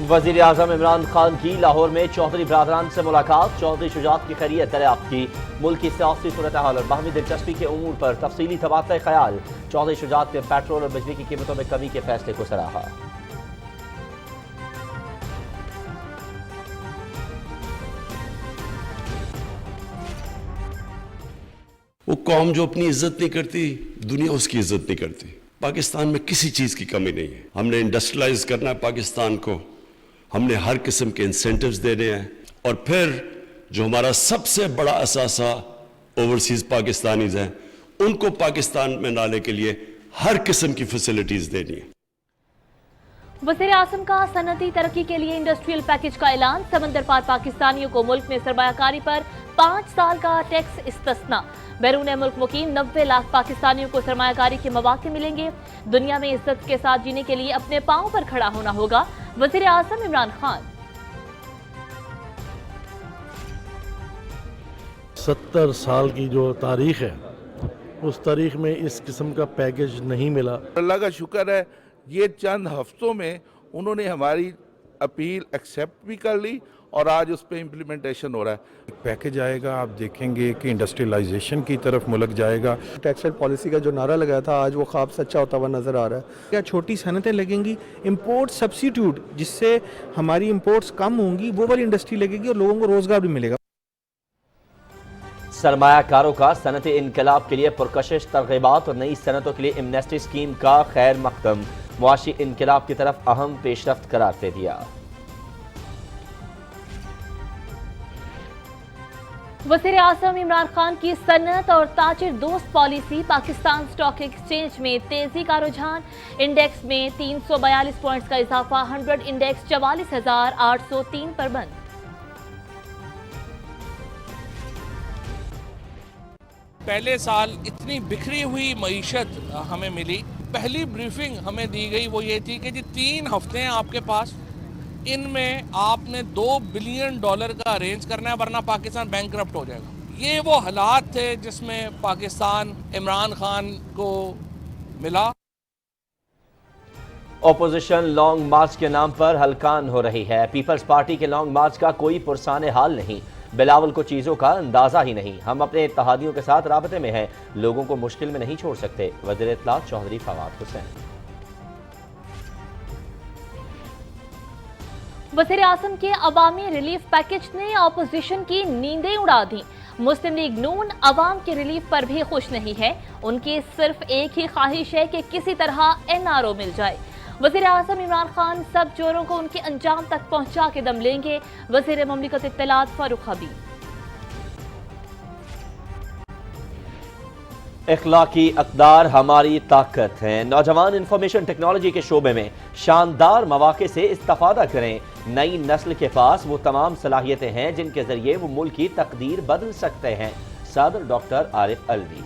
वज़ीर आज़म इमरान खान की लाहौर में चौधरी बरादरान से मुलाकात। चौधरी शुजात की खैरियत दरियाफ्त की। मुल्क की सियासी सूरत हाल और बाहमी दिलचस्पी के उमूर पर तफसीली तबादला ख्याल। चौधरी शुजात ने पेट्रोल और बिजली की कीमतों में कमी के फैसले को सराहा। वो कौम जो अपनी इज्जत नहीं करती, दुनिया उसकी इज्जत नहीं करती। पाकिस्तान में किसी चीज़ की कमी नहीं है। हमने इंडस्ट्रियलाइज करना है पाकिस्तान को, हमने हर किस्म के इंसेंटिव्स देने हैं, और फिर जो हमारा सबसे बड़ा असासा ओवरसीज पाकिस्तानीज हैं, उनको पाकिस्तान में लाने के लिए हर किस्म की फैसिलिटीज़ देनी है। वज़ीर आज़म का सनती तरक्की के लिए इंडस्ट्रियल पैकेज का ऐलान। समंदर पार पाकिस्तानियों को मुल्क में सरमायाकारी पर 5 साल का टैक्स इस्तिस्ना। बैरून मुल्क मुकीम 90 लाख पाकिस्तानियों को सरमायाकारी के मौके मिलेंगे। दुनिया में इज्जत के साथ जीने के लिए अपने पांव पर खड़ा होना होगा। वज़ीर आज़म इमरान खान। 70 साल की जो तारीख है, उस तारीख में इस किस्म का पैकेज नहीं मिला। अल्लाह का शुक्र है, ये चंद हफ्तों में उन्होंने हमारी अपील एक्सेप्ट भी कर ली और आज उस पर इम्प्लीमेंटेशन हो रहा है। पैकेज आएगा, आप देखेंगे कि इंडस्ट्रियलाइजेशन की तरफ मुल्क जाएगा। टेक्सटाइल पॉलिसी का जो नारा लगाया था, आज वो ख्वाब सच्चा होता हुआ नज़र आ रहा है। क्या छोटी सनतें लगेंगी, इंपोर्ट सब्सिट्यूट, जिससे हमारी इंपोर्ट्स कम होंगी, वो वाली इंडस्ट्री लगेगी और लोगों को रोजगार भी मिलेगा। सरमायाकारों का सनती इनकलाब के लिए पुरकशिश तरगीबात और नई सनतों के लिए एमनेस्टी स्कीम का खैर मकदम। मुआशी इनकलाब की तरफ अहम पेशरफ्त करार दे दिया। वज़ीर आज़म इमरान खान की सनत और ताजिर दोस्त पॉलिसी। पाकिस्तान स्टॉक एक्सचेंज में तेजी का रुझान। इंडेक्स में 342 पॉइंट्स का इजाफा। 100 इंडेक्स 44,803 पर बंद। पहले साल इतनी बिखरी हुई मईशत हमें मिली। पहली ब्रीफिंग हमें दी गई वो ये थी कि जी 3 हफ्ते हैं आपके पास, इनमें आपने $2 बिलियन का अरेंज करना है, वरना पाकिस्तान बैंकरप्ट हो जाएगा। ये वो हालात थे जिसमें पाकिस्तान इमरान खान को मिला। ऑपोजिशन लॉन्ग मार्च के नाम पर हलकान हो रही है। पीपल्स पार्टी के लॉन्ग मार्च का कोई पुरसाने हाल नहीं। बिलावल को चीजों का अंदाजा ही नहीं। हम अपने इत्तेहादियों के साथ राबते में हैं, लोगों को मुश्किल में नहीं छोड़ सकते। वज़ीर इत्तलात चौधरी फवाद हुसैन। वज़ीर आज़म के अवामी रिलीफ पैकेज ने अपोजिशन की नींदें उड़ा दी। मुस्लिम लीग नून अवाम के रिलीफ पर भी खुश नहीं है। उनकी सिर्फ एक ही ख्वाहिश है कि किसी तरह NRO मिल जाए। वज़ीर आज़म इमरान खान सब जोरों को उनके अंजाम तक पहुंचा के दम लेंगे। वज़ीर ममलिकत इत्तलात फारूक हबीब। इखलाकी अक़दार हमारी ताकत है। नौजवान इंफॉर्मेशन टेक्नोलॉजी के शोबे में शानदार मौक़े से इस्तिफ़ादा करें। नई नस्ल के पास वो तमाम सलाहियतें हैं जिनके जरिए वो मुल्क की तकदीर बदल सकते हैं। सदर डॉक्टर आरिफ अलवी।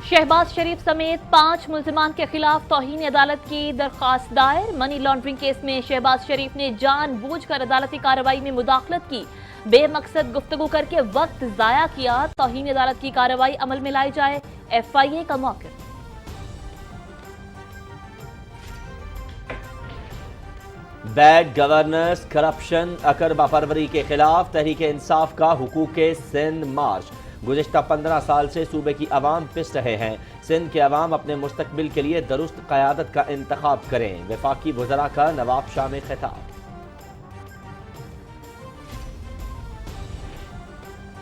शहबाज शरीफ समेत 5 मुल्ज़िमान के खिलाफ तौहीन अदालत की दरख्वास्त दायर। मनी लॉन्ड्रिंग केस में शहबाज शरीफ ने जानबूझकर अदालती कार्रवाई में मुदाखलत की। बेमकसद गुफ्तगू करके वक्त ज़ाया किया। तौहीन अदालत की कार्रवाई अमल में लाई जाए। FIA का मौक़िफ़। बैड गवर्नेंस, करप्शन, अकरबा परवरी के खिलाफ तहरीक इंसाफ का हुकूक सिंध मार्च। गुज़िश्ता 15 साल से सूबे की अवाम पिस रहे हैं। सिंध के अवाम अपने मुस्तकबिल के लिए दुरुस्त क़यादत का इंतखाब करें। वफाकी वज़रा का नवाब शाह में खिताब।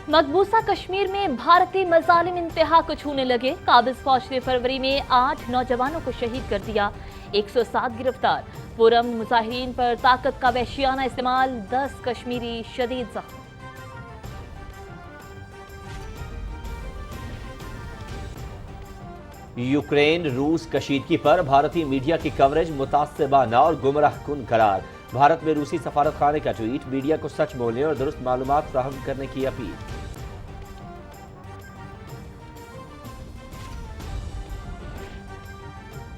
मकबूसा कश्मीर में भारतीय मज़ालिम इंतहा को छूने लगे। काबिज़ फौज ने फरवरी में 8 नौजवानों को शहीद कर दिया। 107 गिरफ्तार। पुरम मुजाहिरीन पर ताकत का वहशियाना इस्तेमाल। 10 कश्मीरी शदीद जख्मी। यूक्रेन रूस कशीदगी पर भारतीय मीडिया की कवरेज मुतासिबाना और गुमराह कुन करार। भारत में रूसी सफारत खाने का ट्वीट। मीडिया को सच बोलने और दुरुस्त मालूमात फराहम करने की अपील।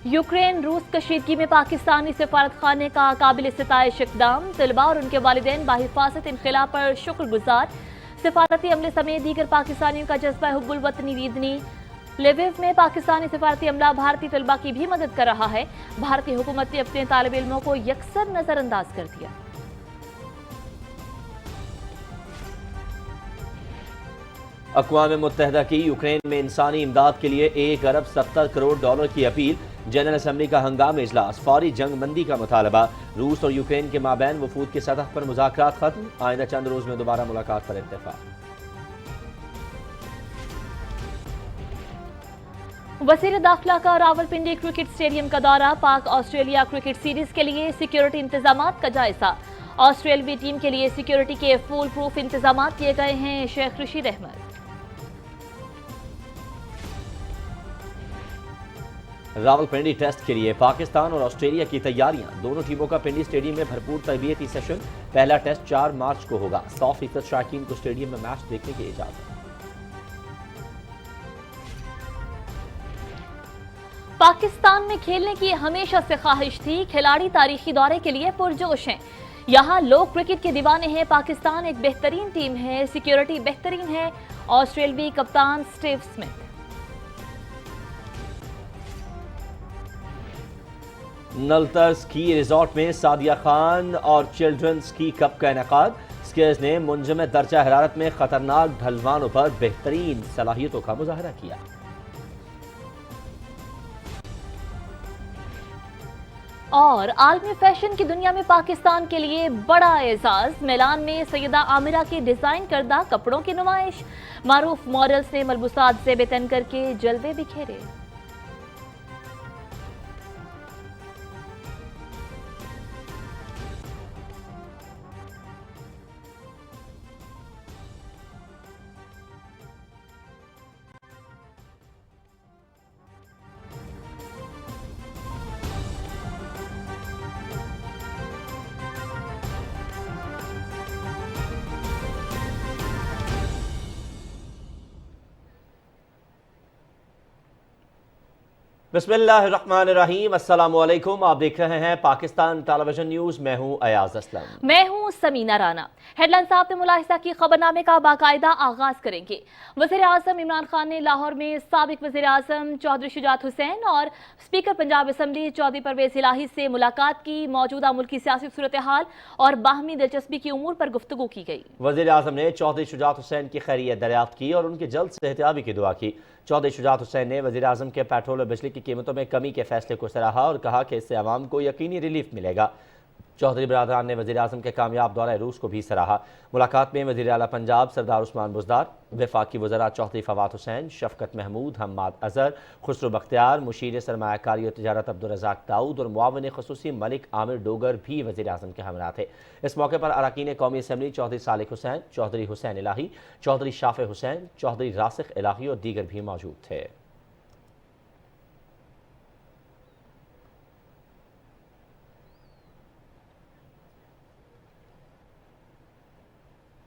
यूक्रेन रूस कशीदगी में पाकिस्तानी सफारत खाने का काबिल सिताइश इक़दाम। तलबा और उनके वालिदैन बाहिफाजत इनखला पर शुक्रगुजार। सफारती अमले समेत दीगर पाकिस्तानियों का जज्बा हुब्बुल वतनी वीदनी। लिविव में पाकिस्तानी सिफारती अमला भारतीय तलबा की भी मदद कर रहा है। भारतीय हुकूमत ने अपने तालिब इल्मों को यकसर नजरअंदाज कर दिया। अक़वाम मुत्तहिदा की यूक्रेन में इंसानी इमदाद के लिए $1 अरब 70 करोड़ की अपील। जनरल असम्बली का हंगामी इजलास, फौरी जंग बंदी का मुतालबा। रूस और यूक्रेन के माबैन वफूद की सतह पर मुज़ाकरात खत्म। आइंदा चंद रोज में दोबारा मुलाकात पर इत्तेफाक। वज़ीर दाखिला का रावलपिंडी क्रिकेट स्टेडियम का दौरा। पाक ऑस्ट्रेलिया क्रिकेट सीरीज के लिए सिक्योरिटी इंतजामात का जायजा। ऑस्ट्रेलवी टीम के लिए सिक्योरिटी के फुल प्रूफ इंतजामात किए गए हैं। शेख रशीद अहमद। रावलपिंडी टेस्ट के लिए पाकिस्तान और ऑस्ट्रेलिया की तैयारियां। दोनों टीमों का पिंडी स्टेडियम में भरपूर तरबियती सेशन। पहला टेस्ट 4 मार्च को होगा। 100% शायकीन को स्टेडियम में मैच देखने की इजाजत। पाकिस्तान में खेलने की हमेशा से ख्वाहिश थी। खिलाड़ी तारीखी दौरे के लिए पुरजोश हैं। यहाँ लोग क्रिकेट के दीवाने हैं। पाकिस्तान एक बेहतरीन टीम है, सिक्योरिटी बेहतरीन है। ऑस्ट्रेलवी कप्तान Steve Smith. Naltar ski resort में सादिया खान और चिल्ड्रन स्की कप का इनेकाद। स्कीयर्स ने मुंजमद दर्जा हरारत में खतरनाक ढलवानों पर बेहतरीन सलाहियतों का मुजाहरा किया। और आलमी फैशन की दुनिया में पाकिस्तान के लिए बड़ा एजाज। मिलान में सैयदा आमिरा के डिजाइन करदा कपड़ों की नुमाइश। मारूफ मॉडल्स ने मलबूसात से बेतन करके जलवे बिखेरे। बिस्मिल्लाहिर्रहमानिर्रहीम। अस्सलामुअलैकुम। आप देख रहे हैं पाकिस्तान टेलीविजन न्यूज। मैं हूं अयाज असलम। मैं हूं समीना राना। हेडलाइंस आपने मुलाहिजा की खबरनामे का बाकायदा आगाज करेंगे। वज़ीर आज़म इमरान खान ने लाहौर में साबिक वज़ीर आज़म चौधरी शुजात हुसैन और स्पीकर पंजाब असम्बली चौधरी परवेज इलाही से मुलाकात की। मौजूदा मुल्की सियासी सूरत हाल और बाहमी दिलचस्पी की उमूर पर गुफ्तगू की गई। वज़ीर आज़म ने चौधरी शुजात हुसैन की खैरियत दरियाफ्त की और उनकी जल्द सेहतयाबी की दुआ की। चौधरी शुजात हुसैन ने वज़ीर आज़म के पेट्रोल और बिजली की कीमतों में कमी के फैसले को सराहा और कहा कि इससे आवाम को यकीनी रिलीफ मिलेगा। चौधरी बरादरान ने वज़ीर आज़म के कामयाब दौरे रूस को भी सराहा। मुलाकात में वज़ीर आला पंजाब सरदार उस्मान बुज़दार, वफाकी वज़रा चौधरी फवाद हुसैन, शफ़कत महमूद, हम्माद अज़हर, खुसरो बख्तियार, मुशीर सरमायाकारी और तिजारत अब्दुर्रज़ाक दाऊद और मुआविन ख़ुसूसी मलिक आमिर डोगर भी वज़ीर आज़म के हमरा थे। इस मौके पर अरकान कौमी असम्बली चौधरी सालिक हुसैन, चौधरी हुसैन इलाही, चौधरी शाफ़े हुसैन, चौधरी रासिख इलाही और दीगर भी मौजूद थे।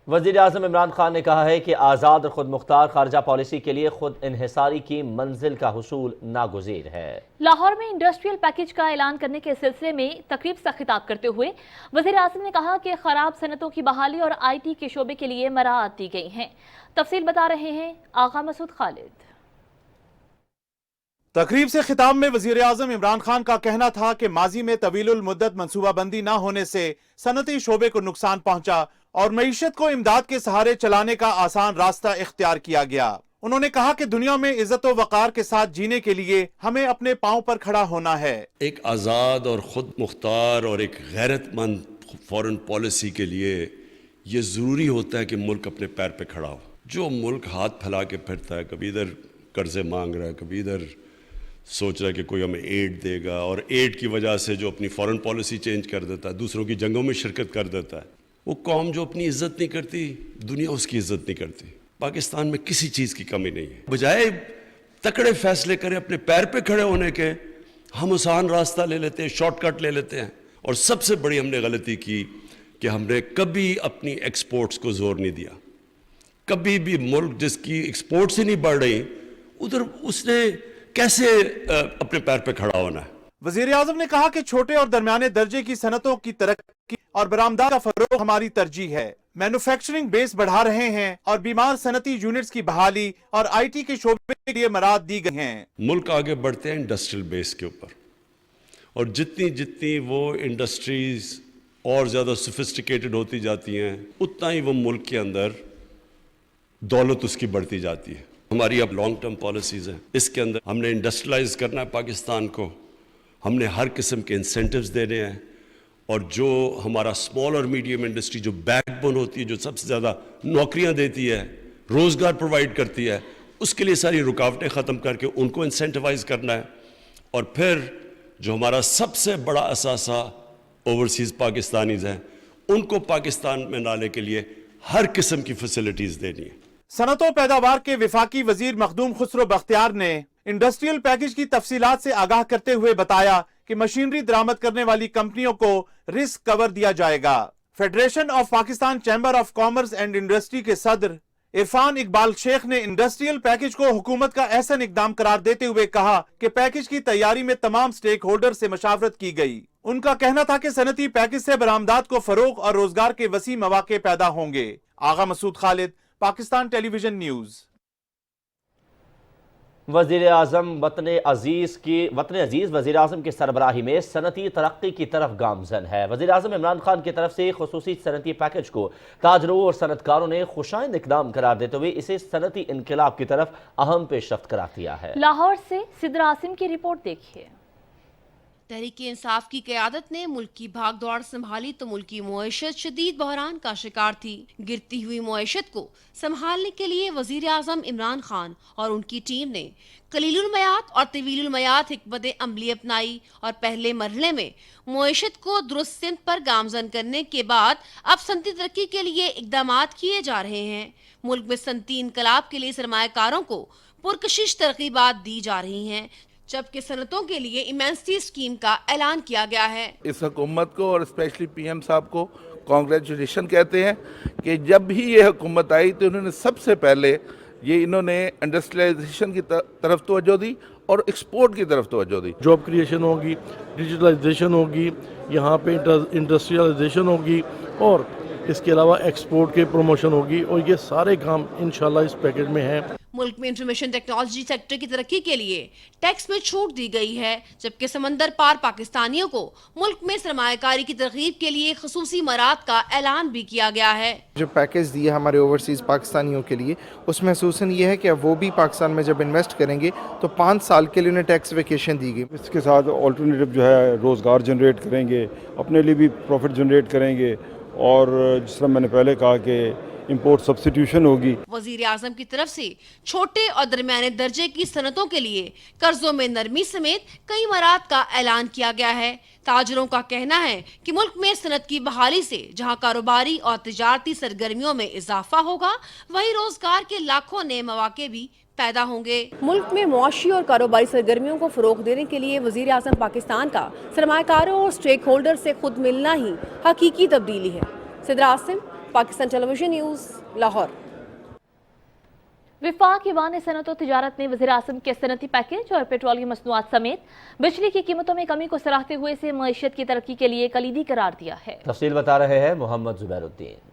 वज़ीर आज़म इमरान खान ने कहा है कि आज़ाद और खुद मुख्तार खारजा पॉलिसी के लिए खुद इन्हिसारी की मंजिल का हुसूल नागुज़ीर है। लाहौर में इंडस्ट्रियल पैकेज का ऐलान करने के सिलसिले में तकरीब से खिताब करते हुए वज़ीर आज़म ने कहा कि खराब सनतों की बहाली और IT के शोबे के लिए मराहत दी गई हैं। तफसील बता रहे हैं आगा मसूद खालिद। तकरीब से खिताब में वज़ीर आज़म इमरान खान का कहना था कि माजी में तवीलुल मुद्दत मनसूबाबंदी न होने से सनती शोबे को नुकसान पहुंचा और मईशत को इमदाद के सहारे चलाने का आसान रास्ता इख्तियार किया गया। उन्होंने कहा कि दुनिया में इज्जत व वक़ार के साथ जीने के लिए हमें अपने पांव पर खड़ा होना है। एक आज़ाद और खुद मुख्तार और एक गैरतमंद फॉरेन पॉलिसी के लिए ये ज़रूरी होता है कि मुल्क अपने पैर पे खड़ा हो। जो मुल्क हाथ फैला के फिरता है, कभी इधर कर्जे मांग रहा है, कभी इधर सोच रहा है कि कोई हमें एड देगा, और एड की वजह से जो अपनी फॉरेन पॉलिसी चेंज कर देता है, दूसरों की जंगों में शिरकत कर देता है, वो कौम जो अपनी इज्जत नहीं करती, दुनिया उसकी इज्जत नहीं करती। पाकिस्तान में किसी चीज़ की कमी नहीं है। बजाय तकड़े फैसले करें अपने पैर पे खड़े होने के, हम आसान रास्ता ले लेते हैं, शॉर्टकट ले लेते हैं। और सबसे बड़ी हमने गलती की कि हमने कभी अपनी एक्सपोर्ट्स को जोर नहीं दिया। कभी भी मुल्क जिसकी एक्सपोर्ट्स ही नहीं बढ़ रही, उधर उसने कैसे अपने पैर पे खड़ा होना है। वज़ीर आज़म ने कहा कि छोटे और दरमियाने दर्जे की सनतों की तरक्की और बरामदात का फरोग हमारी तरजीह है। मैन्युफैक्चरिंग बेस बढ़ा रहे हैं और बीमार सनती यूनिट्स की बहाली और IT के शोबे के लिए मराद दी गई हैं। मुल्क आगे बढ़ते हैं इंडस्ट्रियल बेस के ऊपर, और जितनी जितनी वो इंडस्ट्रीज और ज़्यादा सोफिस्टिकेटेड होती जाती हैं, उतना ही वो मुल्क के अंदर दौलत उसकी बढ़ती जाती है। हमारी अब लॉन्ग टर्म पॉलिसीज़ हैं, इसके अंदर हमने इंडस्ट्रियलाइज करना है पाकिस्तान को, हमने हर किस्म के इंसेंटिव्स देने हैं, और जो हमारा स्मॉल और मीडियम इंडस्ट्री जो बैकबोन होती है, जो सबसे ज़्यादा नौकरियां देती है, रोज़गार प्रोवाइड करती है, उसके लिए सारी रुकावटें ख़त्म करके उनको इंसेंटिवाइज करना है। और फिर जो हमारा सबसे बड़ा असासा ओवरसीज़ पाकिस्तानीज़ हैं, उनको पाकिस्तान में लाने के लिए हर किस्म की फैसिलिटीज़ देनी है। सनतो पैदावार के विफाकी वजीर मखदूम खुसरो बख्तियार ने इंडस्ट्रियल पैकेज की तफसीलात से आगाह करते हुए बताया कि मशीनरी दरामद करने वाली कंपनियों को रिस्क कवर दिया जाएगा। Federation of Pakistan chamber of commerce and industry के सदर इरफान इकबाल शेख ने इंडस्ट्रियल पैकेज को हुकूमत का अहसन इकदाम करार देते हुए कहा कि पैकेज की तैयारी में तमाम स्टेक होल्डर से मशावरत की गई। उनका कहना था कि सनती पैकेज से बरामदात को फरोग और रोजगार के वसी मौके पैदा होंगे। आगा मसूद खालिद, पाकिस्तान टेलीविजन न्यूज। वज़ीर आज़म वतन अजीज़ वज़ीर आज़म की सरबराही में सनती तरक्की की तरफ गामज़न है। वज़ीर आज़म इमरान खान की तरफ से खुसूसी सनती पैकेज को ताजरों और सनतकारों ने खुशाइंद इक़दाम करार देते हुए इसे सनती इनकलाब की तरफ अहम पेशरफ्त करार दिया है। लाहौर से सिद्र आसिम की रिपोर्ट देखिए। तहरीक इंसाफ की क़यादत ने मुल्क की भाग दौड़ संभाली तो मुल्क की मुईशत शदीद बहरान का शिकार थी। गिरती हुई मुईशत को संभालने के लिए वज़ीर आज़म इमरान खान और उनकी टीम ने कलीलुल मयात और तवीलुल मयात हिकमत अमली अपनाई और पहले मरहले में मुईशत को दुरुस्त सिमत पर गामजन करने के बाद अब सनती तरक्की के लिए इकदामात किए जा रहे हैं। मुल्क में सनती इनकलाब के लिए सरमायाकारों को पुरकशिश तरगीबात दी जा रही हैं, जबकि सनतों के लिए इमेंसिटी स्कीम का ऐलान किया गया है। इस हुकूमत को और स्पेशली पीएम साहब को कांग्रेचुलेशन कहते हैं कि जब भी ये हुकूमत आई तो इन्होंने सबसे पहले इन्होंने इंडस्ट्रियलाइजेशन की तरफ तवज्जो दी और एक्सपोर्ट की तरफ तवज्जो दी। जॉब क्रिएशन होगी, डिजिटलाइजेशन होगी, यहाँ पे इंडस्ट्रियलाइजेशन होगी, और इसके अलावा एक्सपोर्ट के प्रमोशन होगी, और ये सारे काम इंशाल्लाह इस पैकेज में हैं। मुल्क में इंफॉर्मेशन टेक्नोलॉजी सेक्टर की तरक्की के लिए टैक्स में छूट दी गई है, जबकि समंदर पार पाकिस्तानियों को मुल्क में सरमायाकारी की तरगीब के लिए खसूसी मराद का ऐलान भी किया गया है। जो पैकेज दिया हमारे ओवरसीज़ पाकिस्तानियों के लिए, उसमें खसूसन ये है कि अब वो भी पाकिस्तान में जब इन्वेस्ट करेंगे तो 5 साल के लिए उन्हें टैक्स वेकेशन दी गई। इसके साथ ऑल्टरनेटिव जो है रोज़गार जनरेट करेंगे, अपने लिए भी प्रॉफिट जनरेट करेंगे, और जिस तरह मैंने पहले कहा कि इंपोर्ट सब्स्टिट्यूशन होगी। वजीर आजम की तरफ से छोटे और दरमियाने दर्जे की सनतों के लिए कर्जों में नरमी समेत कई मराद का ऐलान किया गया है। ताजरों का कहना है कि मुल्क में सनत की बहाली से जहां कारोबारी और तिजारती सरगर्मियों में इजाफा होगा, वहीं रोजगार के लाखों नए मौके भी पैदा होंगे। मुल्क में मुआशी और कारोबारी सरगर्मियों को फरोग देने के लिए वजीर आजम पाकिस्तान का सरमायाकारों और स्टेक होल्डर से खुद मिलना ही हकीकी तब्दीली है। Sidra Asim, Pakistan television news, Lahore. विफाक ईवान सनत और तिजारत ने वज़ीर आज़म के सनती पैकेज और पेट्रोलियम मसनूआत समेत बिजली की कीमतों में कमी को सराहते हुए इसे मईशत की तरक्की के लिए कलीदी करार दिया है। तफसील बता रहे हैं मोहम्मद जुबैरुद्दीन।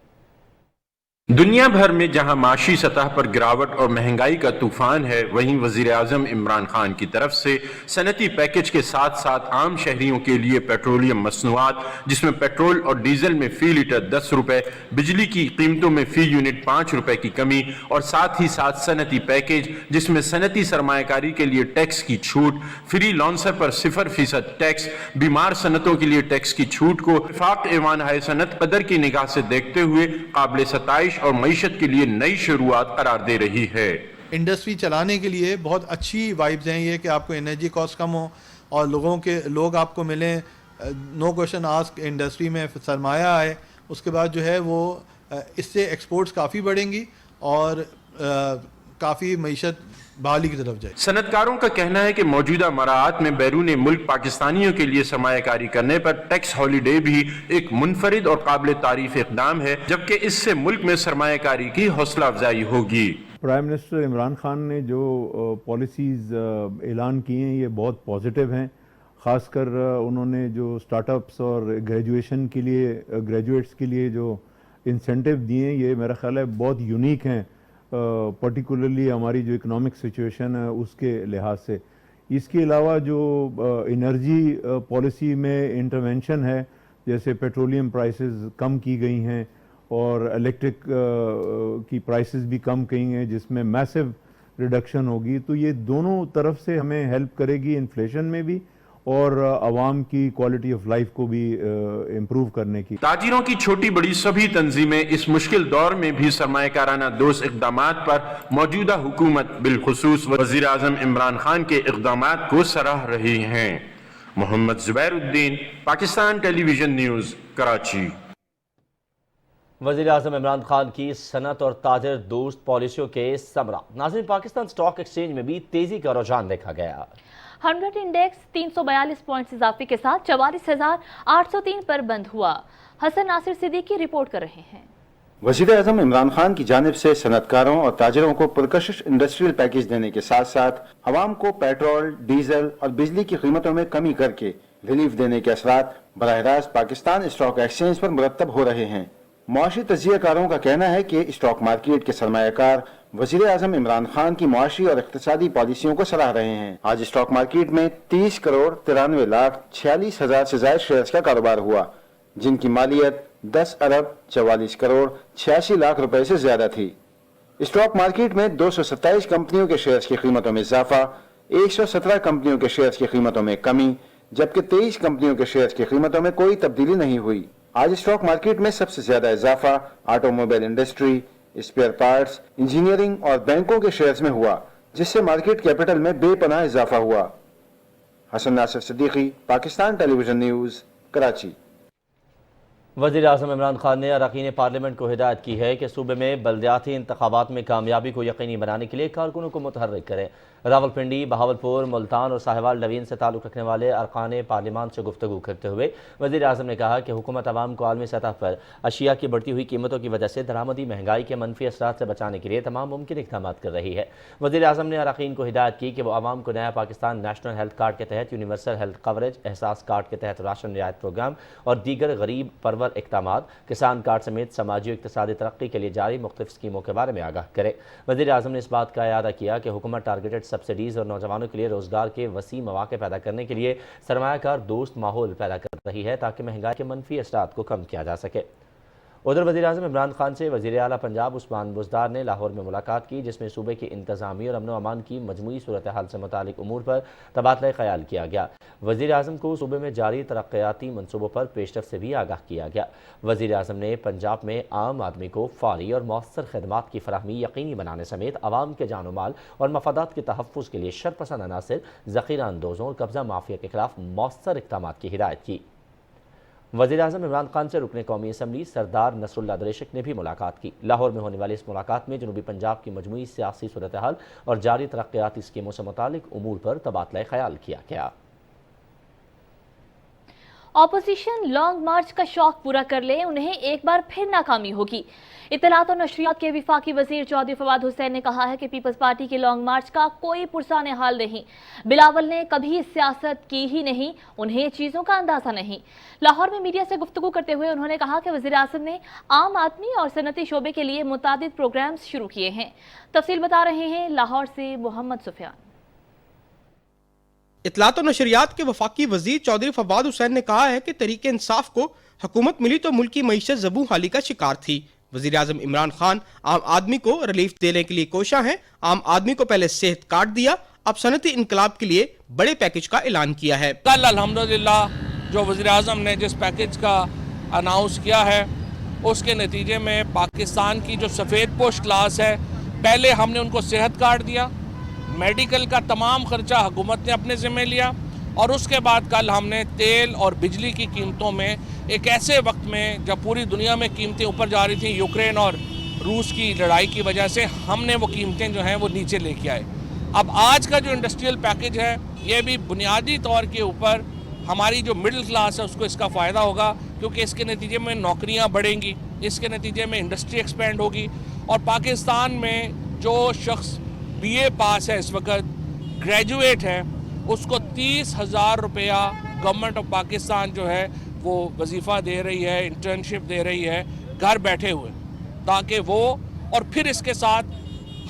दुनिया भर में जहां माशी सतह पर गिरावट और महंगाई का तूफान है, वहीं वजीर आजम इमरान खान की तरफ से सनती पैकेज के साथ साथ आम शहरियों के लिए पेट्रोलियम मसनूआत, जिसमें पेट्रोल और डीजल में फी लीटर 10 रुपए, बिजली की कीमतों में फी यूनिट 5 रुपए की कमी, और साथ ही साथ सनती पैकेज जिसमें सनती सरमायाकारी के लिए टैक्स की छूट, फ्री लॉन्सर पर 0% टैक्स, बीमार सनतों के लिए टैक्स की छूट को विफाक ईवान हाय सनत कदर की निगाह से देखते हुए काबिल सताइश और मईशत के लिए नई शुरुआत करार दे रही है। इंडस्ट्री चलाने के लिए बहुत अच्छी वाइब्स हैं ये कि आपको एनर्जी कॉस्ट कम हो और लोग आपको मिलें, नो क्वेश्चन आस्क, इंडस्ट्री में सरमाया आए, उसके बाद जो है वो इससे एक्सपोर्ट्स काफ़ी बढ़ेंगी और काफ़ी मईशत बहाली की तरफ जाए। सनतकारों का कहना है कि मौजूदा मराहत में बैरून मुल्क पाकिस्तानियों के लिए सरमायाकारी करने पर टैक्स हॉलीडे भी एक मुनफरिद और काबिल तारीफ इक़दाम है, जबकि इससे मुल्क में सरमायाकारी की हौसला अफजाई होगी। प्राइम मिनिस्टर इमरान खान ने जो पॉलिसीज़ ऐलान किए हैं ये बहुत पॉजिटिव हैं। ख़ासकर उन्होंने जो स्टार्टअप्स और ग्रेजुएशन के लिए ग्रेजुएट्स के लिए जो इंसेंटिव दिए, ये मेरा ख्याल है बहुत यूनिक हैं पर्टिकुलरली हमारी जो इकोनॉमिक सिचुएशन है उसके लिहाज से। इसके अलावा जो एनर्जी पॉलिसी में इंटरवेंशन है, जैसे पेट्रोलियम प्राइसेस कम की गई हैं और इलेक्ट्रिक की प्राइसेस भी कम की हैं, जिसमें मैसिव रिडक्शन होगी, तो ये दोनों तरफ से हमें हेल्प करेगी इन्फ्लेशन में भी और आवाम की क्वालिटी ऑफ लाइफ को भी इम्प्रूव करने की। ताजिरों की छोटी बड़ी सभी तंजीमें इस मुश्किल दौर में भी सरमायाकाराना दोस्त इक़दामात पर मौजूदा हुकूमत बिलखुसूस वज़ीर आज़म इमरान खान के इक़दामात को सराह रही हैं। Mohammad Zubairuddin, Pakistan television news, Karachi. वज़ीर आज़म इमरान खान की सनत और ताजर दोस्त पॉलिसियों के समरा। नाज़रीन, पाकिस्तान स्टॉक एक्सचेंज में भी तेजी का रुझान देखा गया। 100 इंडेक्स 342 पॉइंट्स इजाफे के साथ 44,803 पर बंद हुआ। हसन नासिर सिद्दीकी रिपोर्ट कर रहे हैं। वज़ीर आज़म इमरान खान की जानिब से सनतकारों और ताजरों को पुरकशिश इंडस्ट्रियल पैकेज देने के साथ साथ आवाम को पेट्रोल, डीजल और बिजली की कीमतों में कमी करके रिलीफ देने के असरात बराह रास्त पाकिस्तान स्टॉक एक्सचेंज पर मुरतब हो रहे हैं। मुआशी तजियाकारों का कहना है कि स्टॉक मार्केट के सरमायाकार वज़ीर आज़म इमरान खान की मुआशी और इक़्तिसादी पॉलिसियों को सराह रहे हैं। आज स्टॉक मार्केट में 30 करोड़ 93 लाख 46 हजार से ज्यादा शेयर्स का कारोबार हुआ, जिनकी मालियत 10 अरब 44 करोड़ 86 लाख रुपए से ज्यादा थी। स्टॉक मार्केट में 227 कंपनियों के शेयर्स की कीमतों में इजाफा, 117 कंपनियों के शेयर्स की कीमतों में कमी, जबकि 23 कंपनियों के शेयर्स की कीमतों में कोई तब्दीली नहीं हुई। आज स्टॉक मार्केट में सबसे ज्यादा इजाफा automobile industry, spare parts, engineering और बैंकों के शेयर्स में हुआ, जिससे मार्केट कैपिटल में बेपनाह इजाफा हुआ। Hasan Nasir Siddiqui, Pakistan television news, Karachi. वज़ीर आज़म इमरान खान ने अरकान पार्लियामेंट को हिदायत की है कि सूबे में बल्दियाती इंतखाबात में कामयाबी को यकीनी बनाने के लिए कारकुनों को मुतहर्रिक करें। रावलपिंडी, बहावलपुर, मुल्तान और साहिवाल नवीन से ताल्लुक़ रखने वाले अरकान पार्लियामान से गुफ्तगू करते हुए वज़ीर आज़म ने कहा कि हुकूमत आवाम को आलमी सतह पर अशिया की बढ़ती हुई कीमतों की वजह से दरामदी महंगाई के मनफी असरात से बचाने के लिए तमाम मुमकिन इक़दाम कर रही है। वज़ीर आज़म ने अरकान को हिदायत की कि वो आवाम को नया पाकिस्तान नेशनल हेल्थ कार्ड के तहत यूनिवर्सल हेल्थ कवरेज, एहसास कार्ड के तहत राशन रियायत प्रोग्राम और दीगर गरीब परवर इक़दाम, किसान कार्ड समेत समाजी और इक़्तिसादी तरक्की के लिए जारी मुख्तलिफ स्कीमों के बारे में आगाह करे। वज़ीर आज़म ने इस बात का इयादा किया कि हुकूमत टारगेटेड सब्सिडीज़ और नौजवानों के लिए रोज़गार के वसी मौके पैदा करने के लिए सरमायाकार दोस्त माहौल पैदा कर रही है ताकि महंगाई के मनफी असरात को कम किया जा सके। उधर वज़ीर आज़म इमरान खान से वज़ीर आला पंजाब उस्मान बुज़दार ने लाहौर में मुलाकात की, जिसमें सूबे की इंतज़ामी और अमन व अमान की मजमूई सूरत हाल से मुतालिक उमूर पर तबादला ख्याल किया गया। वज़ीर आज़म को सूबे में जारी तरक्याती मनसूबों पर पेशरफ से भी आगाह किया गया। वज़ीर आज़म ने पंजाब में आम आदमी को फ़ौरी और मौसर खदमात की फराहमी यकीनी बनाने समेत आवाम के जान माल और मफादात के तहफ़्फ़ुज़ के लिए शरपसंद अनासर, ज़ख़ीरा अंदोज़ों और कब्ज़ा माफिया के खिलाफ मौसर इक़दाम की हिदायत की। वज़ीर आज़म इमरान खान से रुकने कौमी असम्बली सरदार नसरुल्लाह दरेशक ने भी मुलाकात की। लाहौर में होने वाली इस मुलाकात में जनूबी पंजाब की मजमूई सियासी सूरत हाल और जारी तरक्याती स्कीमों से मुतालिक उमूर पर तबादला ख्याल किया गया। ऑपोजिशन लॉन्ग मार्च का शौक पूरा कर ले, उन्हें एक बार फिर नाकामी होगी। इत्तलात और नशरियात के विफाकी वजीर चौधरी फवाद हुसैन ने कहा है कि पीपल्स पार्टी के लॉन्ग मार्च का कोई पुरसाने हाल नहीं। बिलावल ने कभी सियासत की ही नहीं, उन्हें चीज़ों का अंदाजा नहीं। लाहौर में मीडिया से गुफ्तगू करते हुए उन्होंने कहा कि वज़ीर आज़म ने आम आदमी और सनती शोबे के लिए मुतादिद प्रोग्राम्स शुरू किए हैं। तफसील बता रहे हैं लाहौर से मोहम्मद सुफियान। इत्तलात और नशरियात के वफाकी वजीर चौधरी फवाद हुसैन ने कहा है कि तरीके इंसाफ को हुकूमत मिली तो मुल्क की मईशत ज़बू हाली का शिकार थी। वज़ीर आज़म इमरान खान आम आदमी को रिलीफ देने के लिए कोशा हैं। आम आदमी को पहले सेहत कार्ड दिया, अब सनती इनकलाब के लिए बड़े पैकेज का ऐलान किया है। कल अल्हम्दुलिल्लाह जो वज़ीर आज़म ने जिस पैकेज का अनाउंस किया है उसके नतीजे में पाकिस्तान की जो सफ़ेद पोश क्लास है, पहले हमने उनको सेहत कार्ड दिया, मेडिकल का तमाम खर्चा हुकूमत ने अपने ज़िम्मे लिया और उसके बाद कल हमने तेल और बिजली की कीमतों में एक ऐसे वक्त में जब पूरी दुनिया में कीमतें ऊपर जा रही थी यूक्रेन और रूस की लड़ाई की वजह से, हमने वो कीमतें जो हैं वो नीचे लेके आए। अब आज का जो इंडस्ट्रियल पैकेज है ये भी बुनियादी तौर के ऊपर हमारी जो मिडिल क्लास है उसको इसका फ़ायदा होगा, क्योंकि इसके नतीजे में नौकरियाँ बढ़ेंगी, इसके नतीजे में इंडस्ट्री एक्सपेंड होगी और पाकिस्तान में जो शख्स BA पास है इस वक्त ग्रेजुएट है उसको 30,000 रुपया गवर्नमेंट ऑफ पाकिस्तान जो है वो वजीफ़ा दे रही है, इंटर्नशिप दे रही है घर बैठे हुए, ताकि वो और फिर इसके साथ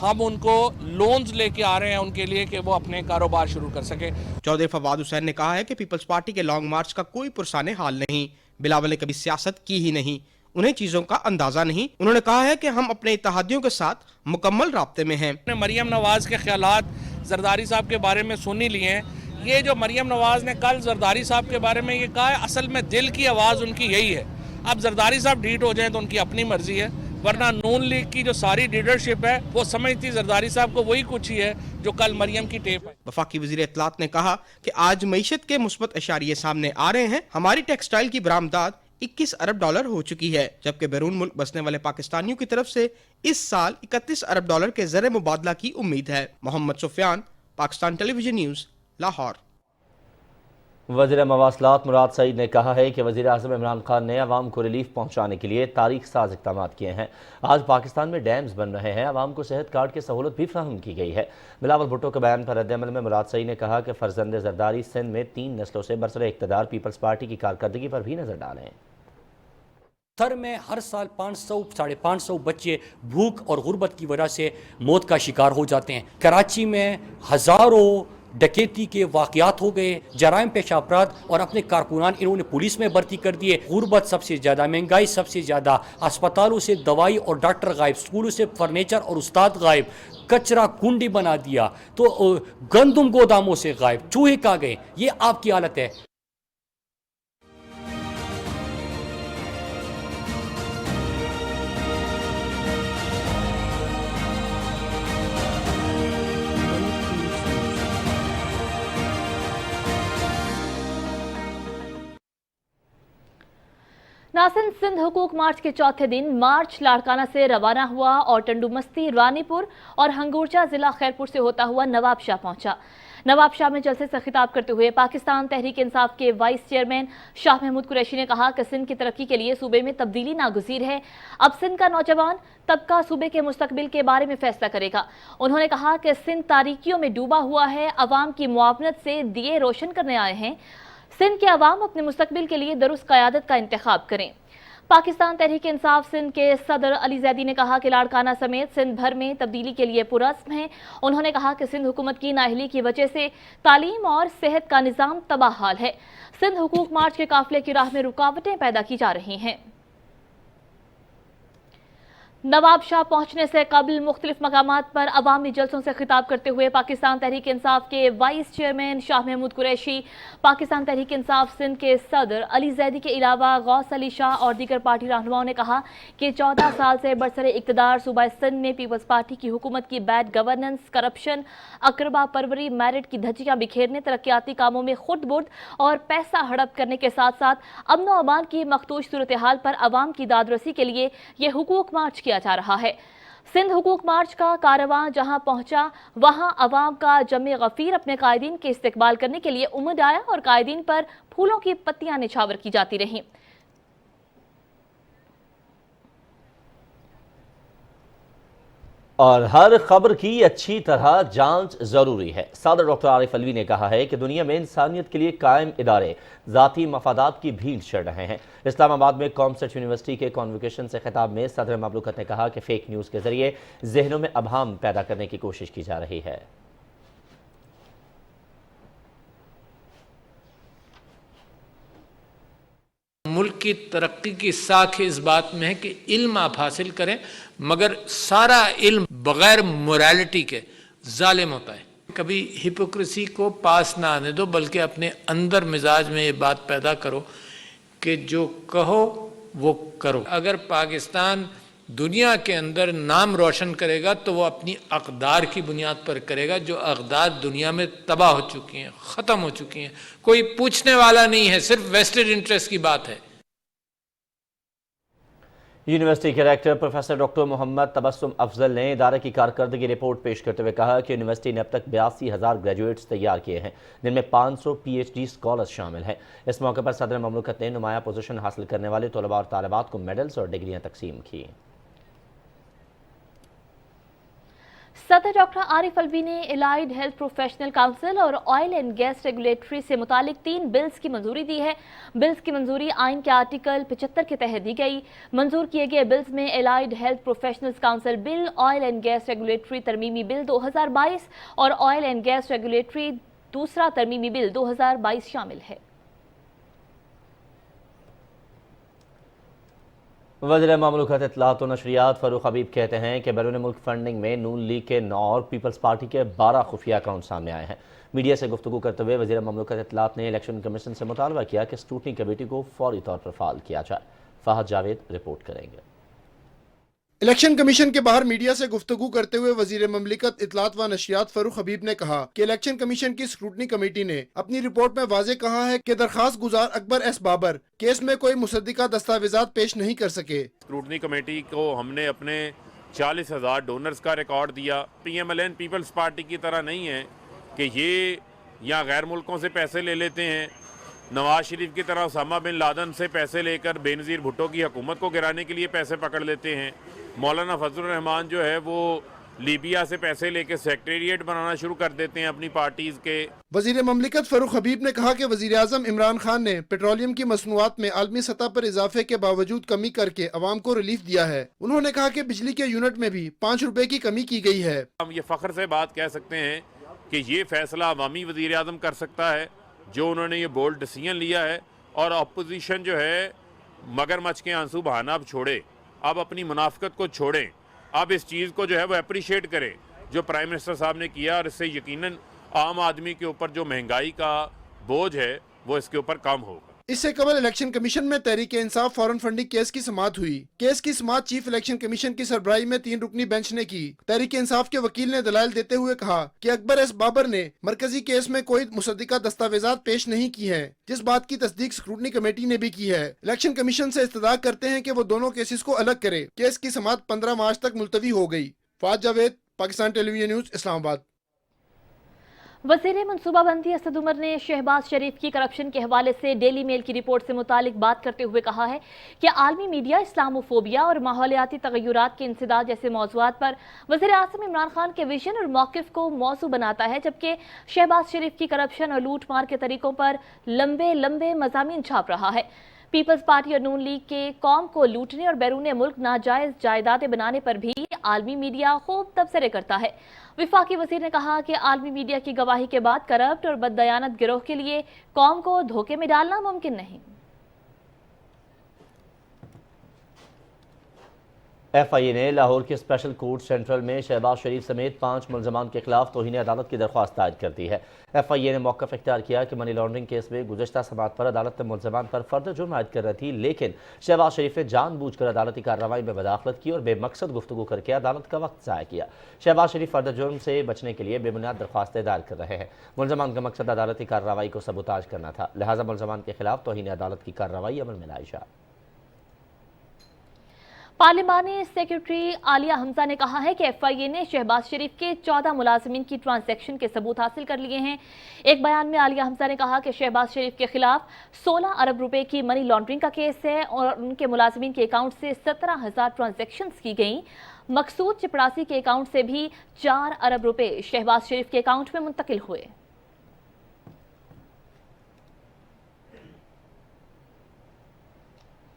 ہم ان کو لونز لے کے آ رہے ہیں ان کے لیے کہ وہ اپنے کاروبار شروع کر سکیں۔ چودھری فواد حسین نے کہا ہے کہ پیپلز پارٹی کے لانگ مارچ کا کوئی پرسان حال نہیں، بلاول نے کبھی سیاست کی ہی نہیں، انہیں چیزوں کا اندازہ نہیں۔ انہوں نے کہا ہے کہ ہم اپنے اتحادیوں کے ساتھ مکمل رابطے میں ہیں۔ مریم نواز کے خیالات زرداری صاحب کے بارے میں سن ہی لیے ہیں۔ یہ جو مریم نواز نے کل زرداری صاحب کے بارے میں یہ کہا ہے، اصل میں دل کی آواز ان کی یہی ہے۔ اب زرداری صاحب ڈیٹ ہو جائیں تو ان کی اپنی مرضی ہے، ورنہ نون لیگ کی جو ساری لیڈرشپ ہے وہ سمجھتی زرداری صاحب کو وہی کچھ ہی ہے جو کل مریم کی ٹیپ ہے۔ وفاقی وزیر اطلاعات نے کہا کہ آج معیشت کے مثبت اشاریے سامنے آ رہے ہیں۔ ہماری ٹیکسٹائل کی برآمدات 21 ارب ڈالر ہو چکی ہے، جبکہ بیرون ملک بسنے والے پاکستانیوں کی طرف سے اس سال 31 ارب ڈالر کے زر مبادلہ کی امید ہے۔ محمد سفیان، پاکستان ٹیلی ویژن نیوز، لاہور۔ وزیر مواصلات مراد سعید نے کہا ہے کہ وزیر اعظم عمران خان نے عوام کو ریلیف پہنچانے کے لیے تاریخ ساز اقدامات کیے ہیں۔ آج پاکستان میں ڈیمز بن رہے ہیں، عوام کو صحت کارڈ کی سہولت بھی فراہم کی گئی ہے۔ بلاول بھٹو کے بیان پر رد عمل میں مراد سعید نے کہا کہ فرزند زرداری سندھ میں 3 نسلوں سے برسر اقتدار پیپلز پارٹی کی کارکردگی پر بھی نظر ڈالیں۔ سر میں ہر سال 500 ساڑھے 500 بچے بھوک اور غربت کی وجہ سے موت کا شکار ہو جاتے ہیں۔ کراچی میں ہزاروں ڈکیتی کے واقعات ہو گئے، جرائم پیشہ افراد اور اپنے کارکنان انہوں نے پولیس میں بھرتی کر دیے۔ غربت سب سے زیادہ، مہنگائی سب سے زیادہ، اسپتالوں سے دوائی اور ڈاکٹر غائب، اسکولوں سے فرنیچر اور استاد غائب، کچرا کنڈی بنا دیا، تو گندم گوداموں سے غائب، چوہے کھا گئے۔ یہ آپ کی حالت ہے۔ ناصر، سندھ حقوق مارچ کے چوتھے دن مارچ لاڑکانہ سے روانہ ہوا اور ٹنڈو مستی، رانی پور اور ہنگورچہ ضلع خیرپور سے ہوتا ہوا نواب شاہ پہنچا۔ نواب شاہ میں جلسے سے خطاب کرتے ہوئے پاکستان تحریک انصاف کے وائس چیئرمین شاہ محمود قریشی نے کہا کہ سندھ کی ترقی کے لیے صوبے میں تبدیلی ناگزیر ہے۔ اب سندھ کا نوجوان طبقہ صوبے کے مستقبل کے بارے میں فیصلہ کرے گا۔ انہوں نے کہا کہ سندھ تاریکیوں میں ڈوبا ہوا ہے، عوام کی معاونت سے دیے روشن کرنے آئے ہیں۔ سندھ کے عوام اپنے مستقبل کے لیے درست قیادت کا انتخاب کریں۔ پاکستان تحریک انصاف سندھ کے صدر علی زیدی نے کہا کہ لاڑکانہ سمیت سندھ بھر میں تبدیلی کے لیے پرعزم ہیں۔ انہوں نے کہا کہ سندھ حکومت کی نااہلی کی وجہ سے تعلیم اور صحت کا نظام تباہ حال ہے۔ سندھ حقوق مارچ کے قافلے کی راہ میں رکاوٹیں پیدا کی جا رہی ہیں۔ نواب شاہ پہنچنے سے قبل مختلف مقامات پر عوامی جلسوں سے خطاب کرتے ہوئے پاکستان تحریک انصاف کے وائس چیئرمین شاہ محمود قریشی، پاکستان تحریک انصاف سندھ کے صدر علی زیدی کے علاوہ غوث علی شاہ اور دیگر پارٹی رہنماؤں نے کہا کہ 14 سال سے برسر اقتدار صوبہ سندھ میں پیپلز پارٹی کی حکومت کی بیڈ گورننس، کرپشن، اقربا پروری، میرٹ کی دھجیاں بکھیرنے، ترقیاتی کاموں میں خود برد اور پیسہ ہڑپ کرنے کے ساتھ ساتھ امن و امان کی مخدوش صورتحال پر عوام کی داد رسی کے لیے یہ حقوق مارچ کیا جا رہا ہے۔ سندھ حقوق مارچ کا کارواں جہاں پہنچا وہاں عوام کا جمع غفیر اپنے قائدین کے استقبال کرنے کے لیے امڈ آیا اور قائدین پر پھولوں کی پتیاں نچھاور کی جاتی رہیں۔ اور ہر خبر کی اچھی طرح جانچ ضروری ہے۔ صدر ڈاکٹر عارف علوی نے کہا ہے کہ دنیا میں انسانیت کے لیے قائم ادارے ذاتی مفادات کی بھیڑ چڑھ رہے ہیں۔ اسلام آباد میں کامسٹ یونیورسٹی کے کانوکیشن سے خطاب میں صدر مملکت نے کہا کہ فیک نیوز کے ذریعے ذہنوں میں ابہام پیدا کرنے کی کوشش کی جا رہی ہے۔ ملک کی ترقی کی ساکھ اس بات میں ہے کہ علم آپ حاصل کریں، مگر سارا علم بغیر موریلٹی کے ظالم ہوتا ہے۔ کبھی ہپوکریسی کو پاس نہ آنے دو، بلکہ اپنے اندر مزاج میں یہ بات پیدا کرو کہ جو کہو وہ کرو۔ اگر پاکستان دنیا کے اندر نام روشن کرے گا تو وہ اپنی اقدار کی بنیاد پر کرے گا، جو اقدار دنیا میں تباہ ہو چکی ہیں، ختم ہو چکی ہیں۔ کوئی پوچھنے والا نہیں ہے، صرف ویسٹڈ انٹرسٹ کی بات ہے۔ یونیورسٹی کے ریکٹر پروفیسر ڈاکٹر محمد تبسم افضل نے ادارے کی کارکردگی رپورٹ پیش کرتے ہوئے کہا کہ یونیورسٹی نے اب تک 82,000 گریجویٹس تیار کیے ہیں، جن میں 500 پی ایچ ڈی اسکالرز شامل ہیں۔ اس موقع پر صدر مملکت نے نمایاں پوزیشن حاصل کرنے والے طلباء اور طالبات کو میڈلز اور ڈگریاں تقسیم کی۔ सदर डॉक्टर आरिफ अलवी ने एलाइड हेल्थ प्रोफेशनल काउंसिल और ऑयल एंड गैस रेगुलेटरी से मुतालिक 3 बिल्स की मंजूरी दी है। बिल्स की मंजूरी आइन के आर्टिकल 75 के तहत दी गई। मंजूर किए गए बिल्स में allied health professionals council bill, oil and gas regulatory तरमीमी बिल 2022 और ऑयल एंड गैस रेगुलेटरी दूसरा तरमीमी बिल 2022 शामिल है। वज़ीर ममलूकत इत्तलात और नशरियात फ़ारूक हबीब कहते हैं कि बैरून मुल्क फंडिंग में नून लीग के 9 और पीपल्स पार्टी के 12 खुफिया अकाउंट सामने आए हैं। मीडिया से गुफ्तगू करते हुए वज़ीर ममलूकत इत्तलात ने इलेक्शन कमीशन से मुतालबा किया कि स्क्रूटनी कमेटी को फौरी तौर पर फ़ाल किया जाए। फ़हद जावेद रिपोर्ट करेंगे। इलेक्शन कमीशन के बाहर मीडिया से गुफ्तगू करते हुए वजीर ममलिकत इत्तलात व नशियात फरूख हबीब ने कहा कि इलेक्शन कमीशन की स्क्रूटनी कमेटी ने अपनी रिपोर्ट में वाज़े कहा है कि दरखास्त गुजार अकबर एस बाबर केस में कोई मुसद्दिका दस्तावेजात पेश नहीं कर सके। स्क्रूटनी कमेटी को हमने अपने 40,000 डोनर्स का रिकॉर्ड दिया। PMLN पीपल्स पार्टी की तरह नहीं है कि ये या गैर मुल्कों से पैसे ले लेते हैं, नवाज शरीफ की तरह उसामा बिन लादन से पैसे लेकर बेनज़ीर भुट्टो की हुकूमत को गिराने के लिए पैसे पकड़ लेते हैं। मौलाना फजलुर रहमान जो है वो लीबिया से पैसे लेके सेक्रेटेरिएट बनाना शुरू कर देते हैं अपनी पार्टीज के। वजीर ममलिकत फरूख हबीब ने कहा कि वजीर आज़म इमरान खान ने पेट्रोलियम की मसनूआत में आलमी सतह पर इजाफे के बावजूद कमी करके अवाम को रिलीफ दिया है। उन्होंने कहा कि बिजली के यूनिट में भी 5 रुपए की कमी की गई है। हम ये फ़ख्र से बात कह सकते हैं कि ये फैसला अवामी वजीर आज़म कर सकता है जो उन्होंने ये बोल्ड डिसीजन लिया है, और अपोजिशन जो है मगरमच्छ के आंसू बहाना अब छोड़े, अब अपनी मुनाफिकत को छोड़ें, अब इस चीज़ को जो है वो अप्रिशिएट करें जो प्राइम मिनिस्टर साहब ने किया, और इससे यकीनन आम आदमी के ऊपर जो महंगाई का बोझ है वो इसके ऊपर कम होगा। इससे कबल इलेक्शन कमीशन में Tehreek Insaf foreign funding case की समाअत हुई। केस की समाअत चीफ इलेक्शन कमीशन की सरबराही में 3 रुकनी बेंच ने की। तहरीक इंसाफ के वकील ने दलाइल देते हुए कहा कि अकबर एस बाबर ने मरकजी केस में कोई मुसद्दिका दस्तावेजात पेश नहीं की हैं, जिस बात की तस्दीक स्क्रूटनी कमेटी ने भी की है। इलेक्शन कमीशन से इस्तदा करते हैं कि वो दोनों केसेस को अलग करे। केस की समाअत 15 मार्च तक मुलतवी हो गई। Fahd Javed, Pakistan television news, Islamabad. वज़ीर मनसूबाबंदी असद उमर ने शहबाज शरीफ की करप्शन के हवाले से डेली मेल की रिपोर्ट से मुतालिक बात करते हुए कहा है कि आलमी मीडिया इस्लामोफोबिया और माहौलियाती तगय्युरात के इंसदाद जैसे मौज़ूआत पर वज़ीर आज़म इमरान खान के विजन और मौक़िफ़ को मौजू बनाता है, जबकि शहबाज शरीफ की करप्शन और लूट मार के तरीकों पर लंबे लंबे मज़ामीन छाप रहा है। पीपल्स पार्टी और नून लीग के कौम को लूटने और बैरून मुल्क नाजायज़ जायदादें बनाने पर भी आलमी मीडिया खूब तबसरे करता है। विफाकी वज़ीर ने कहा कि आलमी मीडिया की गवाही के बाद करप्ट और बददयानत गिरोह के लिए कौम को धोखे में डालना मुमकिन नहीं। FIA ने लाहौर के स्पेशल कोर्ट सेंट्रल में शहबाज शरीफ समेत 5 मुलजमान के खिलाफ तौहीन अदालत की दरख्वास्त दायर कर दी है। FIA ने मौक़िफ़ इख्तियार किया कि मनी लॉन्ड्रिंग केस में गुज़श्ता समाअत पर अदालत ने मुलजमान पर फर्द जुर्म आयद कर रही थी, लेकिन शहबाज शरीफ ने जानबूझकर अदालती कार्रवाई में मुदाखलत की और बेमकसद गुफ्तगू करके अदालत का वक्त ज़ाया किया। शहबाज शरीफ फर्द जुर्म से बचने के लिए बेबुनियाद दरख्वास्तें दायर कर रहे हैं। मुलजमान का मकसद अदालती कार्रवाई को सबूताज करना था, लिहाजा मुलजमान के खिलाफ तौहीन अदालत की कार्रवाई अमल में लाई जाए। पार्लिमानी सेक्रेटरी आलिया हमजा ने कहा है कि FIA ने शहबाज शरीफ के 14 मुलाजिमीन की ट्रांजैक्शन के सबूत हासिल कर लिए हैं। एक बयान में आलिया हमजा ने कहा कि शहबाज शरीफ के खिलाफ 16 अरब रुपए की मनी लॉन्ड्रिंग का केस है और उनके मुलाजिमीन के अकाउंट से 17,000 ट्रांजैक्शंस की गई। मकसूद चपड़ासी के अकाउंट से भी 4 अरब रुपए शहबाज शरीफ के अकाउंट में मुंतकिल हुए।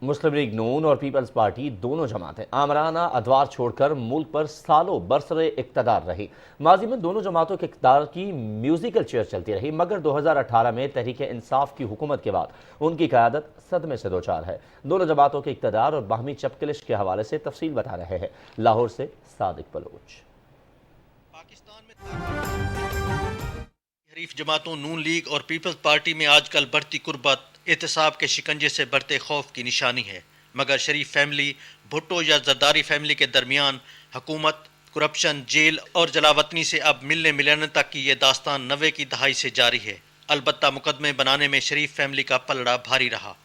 मुस्लिम लीग नून और पीपल्स पार्टी दोनों जमातें आमराना अदवार छोड़कर मुल्क पर सालों बरसरे इक़्तिदार रही। माजी में दोनों जमातों के इक़्तिदार की म्यूजिकल चेयर चलती रही, मगर 2018 में तहरीक इंसाफ की हुकूमत के बाद उनकी क़यादत सदमे से दो चार है। दोनों जमातों के इक़्तिदार और बाहमी चपकलिश के हवाले से तफसील बता रहे हैं लाहौर से सादिक बलोच। हरीफ जमातों नून लीग और पीपल्स पार्टी में आजकल बढ़ती कुर्बत एहतसाब के शिकंजे से बढ़ते खौफ की निशानी है, मगर शरीफ फैमिली, भुट्टो या जरदारी फैमिली के दरमियान हुकूमत, करप्शन, जेल और जलावतनी से अब मिलने मिलने तक की ये दास्तान 90 की दहाई से जारी है। अलबत्ता मुकदमे बनाने में शरीफ फैमिली का पलड़ा भारी रहा।